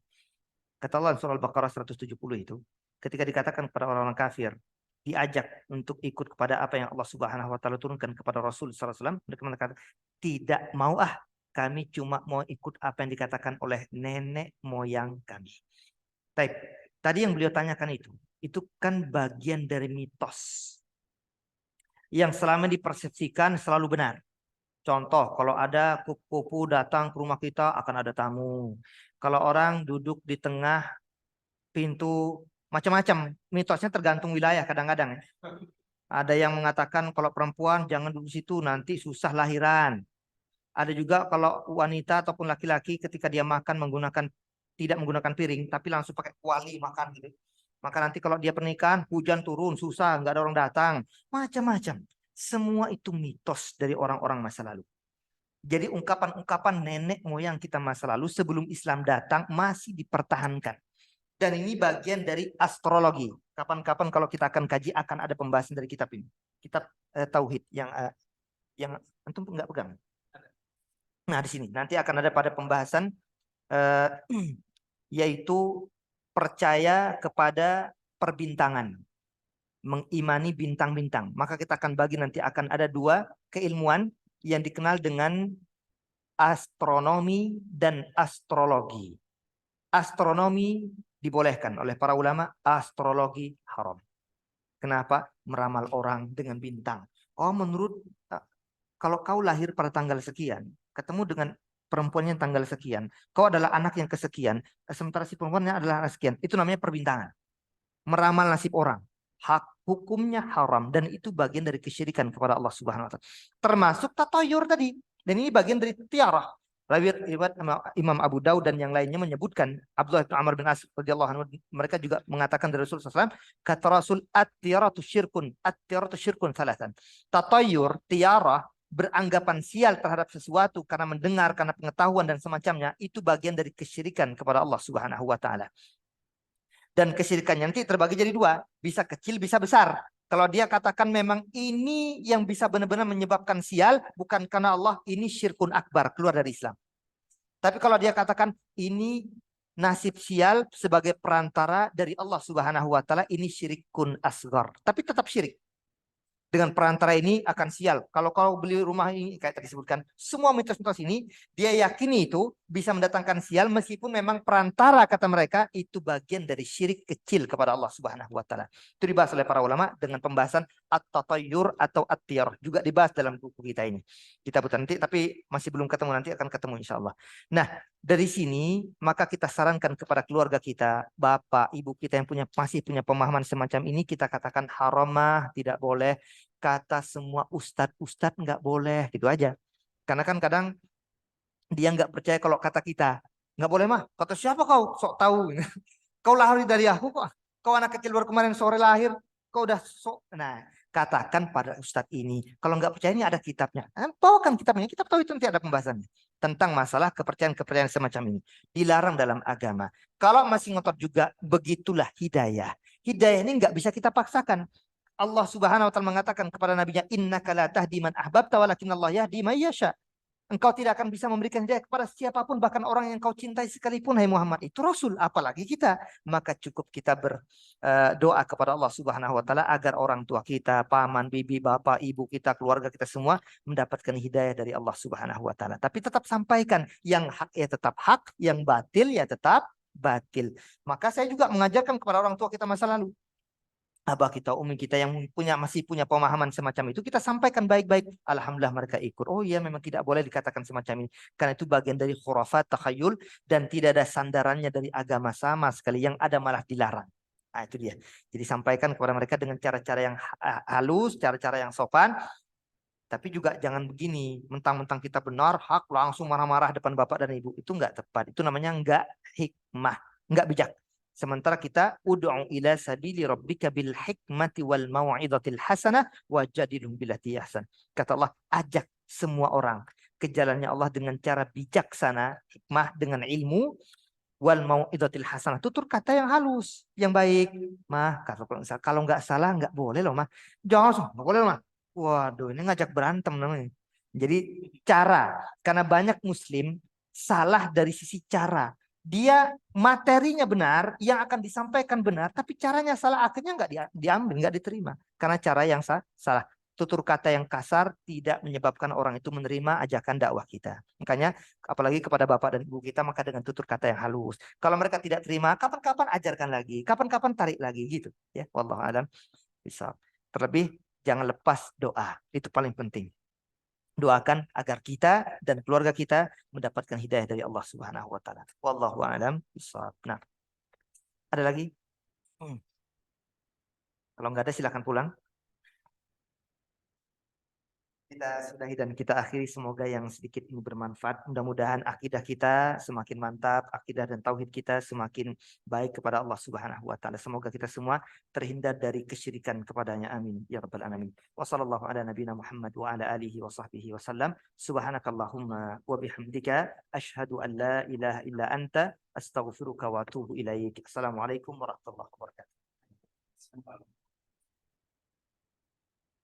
Kata Allah surah Al-Baqarah 170 itu, ketika dikatakan kepada orang-orang kafir, diajak untuk ikut kepada apa yang Allah Subhanahu wa taala turunkan kepada Rasul sallallahu alaihi wasallam, mereka mengatakan, tidak mau kami cuma mau ikut apa yang dikatakan oleh nenek moyang kami. Baik, tadi yang beliau tanyakan itu kan bagian dari mitos yang selama dipersepsikan selalu benar. Contoh, kalau ada kupu-kupu datang ke rumah kita akan ada tamu. Kalau orang duduk di tengah pintu, macam-macam. Mitosnya tergantung wilayah kadang-kadang. Ada yang mengatakan kalau perempuan jangan duduk situ nanti susah lahiran. Ada juga kalau wanita ataupun laki-laki ketika dia makan tidak menggunakan piring, tapi langsung pakai kuali makan gitu. Maka nanti kalau dia pernikahan, hujan turun, susah, nggak ada orang datang. Macam-macam. Semua itu mitos dari orang-orang masa lalu. Jadi ungkapan-ungkapan nenek moyang kita masa lalu sebelum Islam datang masih dipertahankan. Dan ini bagian dari astrologi. Kapan-kapan kalau kita akan kaji akan ada pembahasan dari kitab ini. Kitab Tauhid yang antum nggak pegang. Nah, di sini nanti akan ada pada pembahasan yaitu percaya kepada perbintangan, mengimani bintang-bintang. Maka kita akan bagi nanti akan ada 2 keilmuan yang dikenal dengan astronomi dan astrologi. Astronomi dibolehkan oleh para ulama, astrologi haram. Kenapa? Meramal orang dengan bintang. Oh, menurut kalau kau lahir pada tanggal sekian, ketemu dengan perempuannya tanggal sekian, kau adalah anak yang kesekian, sementara si perempuannya adalah anak sekian. Itu namanya perbintangan. Meramal nasib orang. Hukumnya haram dan itu bagian dari kesyirikan kepada Allah Subhanahu wa taala. Termasuk tatayur tadi. Dan ini bagian dari tiarah. Riwayat Imam Abu Daud dan yang lainnya menyebutkan Abdullah bin Amr bin As radhiyallahu anhu, mereka juga mengatakan dari Rasulullah SAW, kata Rasul, at-tiaratu syirkun salatan. Tatayur, tiarah, beranggapan sial terhadap sesuatu karena mendengar, karena pengetahuan dan semacamnya, itu bagian dari kesyirikan kepada Allah Subhanahu wa taala. Dan kesyirikannya nanti terbagi jadi 2, bisa kecil, bisa besar. Kalau dia katakan memang ini yang bisa benar-benar menyebabkan sial, bukan karena Allah, ini syirkun akbar, keluar dari Islam. Tapi kalau dia katakan ini nasib sial sebagai perantara dari Allah Subhanahu wa taala, ini syirkun asghar, tapi tetap syirik. Dengan perantara ini akan sial. Kalau kau beli rumah ini, kayak tadi disebutkan, semua mitos-mitos ini, dia yakini itu bisa mendatangkan sial, meskipun memang perantara kata mereka, itu bagian dari syirik kecil kepada Allah Subhanahu wa taala. Itu dibahas oleh para ulama dengan pembahasan at-tatayyur atau at-tiyarah. Juga dibahas dalam buku kita ini. Kita butuh nanti, tapi masih belum ketemu, nanti akan ketemu insya Allah. Nah, dari sini, maka kita sarankan kepada keluarga kita, bapak, ibu kita yang masih punya pemahaman semacam ini, kita katakan haramah, tidak boleh. Kata semua ustadz nggak boleh, gitu aja. Karena kan kadang dia nggak percaya kalau kata kita nggak boleh mah. Kata siapa kau sok tahu? Kau lahir dari aku kok. Kau anak kecil baru kemarin sore lahir. Kau udah sok. Nah, katakan pada ustadz ini. Kalau nggak percaya ini ada kitabnya. Bawakan kitabnya. Kita tahu itu nanti ada pembahasannya tentang masalah kepercayaan-kepercayaan semacam ini. Dilarang dalam agama. Kalau masih ngotot juga, begitulah hidayah. Hidayah ini nggak bisa kita paksakan. Allah Subhanahu wa taala mengatakan kepada nabinya, innaka la tahdi man ahbabta walakinallahu yahdi man yasha. Engkau tidak akan bisa memberikan hidayah kepada siapapun, bahkan orang yang kau cintai sekalipun, hai Muhammad. Itu Rasul, apalagi kita. Maka cukup kita berdoa kepada Allah Subhanahu wa taala agar orang tua kita, paman, bibi, bapak, ibu kita, keluarga kita semua mendapatkan hidayah dari Allah Subhanahu wa taala. Tapi tetap sampaikan yang hak ya tetap hak, yang batil ya tetap batil. Maka saya juga mengajarkan kepada orang tua kita masa lalu. abah kita, umi kita yang masih punya pemahaman semacam itu, kita sampaikan baik-baik. Alhamdulillah mereka ikut. Oh iya, memang tidak boleh dikatakan semacam ini. Karena itu bagian dari khurafat, takhayul, dan tidak ada sandarannya dari agama sama sekali. Yang ada malah dilarang. Nah, itu dia. Jadi sampaikan kepada mereka dengan cara-cara yang halus, cara-cara yang sopan. Tapi juga jangan begini, mentang-mentang kita benar, hak, langsung marah-marah depan bapak dan ibu. Itu nggak tepat. Itu namanya nggak hikmah, nggak bijak. Sementara kita ud'u ila sabili rabbika bil hikmati wal mau'izatil hasanah wajadilhum billati ahsan. Kata Allah, ajak semua orang ke jalannya Allah dengan cara bijaksana, hikmah dengan ilmu, wal mau'izatil hasanah. Tutur kata yang halus, yang baik. Mah, kalau nggak salah nggak boleh loh, mah. Jangan langsung, nggak boleh loh, mah. Waduh, ini ngajak berantem namanya. Jadi cara, karena banyak muslim salah dari sisi cara. Dia materinya benar, yang akan disampaikan benar, tapi caranya salah, akhirnya nggak diambil, nggak diterima. Karena cara yang salah. Tutur kata yang kasar tidak menyebabkan orang itu menerima ajakan dakwah kita. Makanya apalagi kepada bapak dan ibu kita, maka dengan tutur kata yang halus. Kalau mereka tidak terima, kapan-kapan ajarkan lagi, kapan-kapan tarik lagi gitu. Ya, wallahu alam. Bisa. Terlebih jangan lepas doa. Itu paling penting. Doakan agar kita dan keluarga kita mendapatkan hidayah dari Allah Subhanahu wa taala. Wallahu a'lam bishawab. Nah, ada lagi? Kalau nggak ada silakan pulang. Kita sudahi dan kita akhiri, semoga yang sedikit ini bermanfaat. Mudah-mudahan akidah kita semakin mantap, akidah dan tauhid kita semakin baik kepada Allah Subhanahu wa taala. Semoga kita semua terhindar dari kesyirikan kepadanya. Amin ya rabbal alamin. Wassallallahu ala nabiyina Muhammad wa ala alihi wa sahbihi wasallam. Subhanakallahumma wa bihamdika asyhadu an la ilaha illa anta astaghfiruka wa atubu ilaik. Assalamualaikum warahmatullahi wabarakatuh.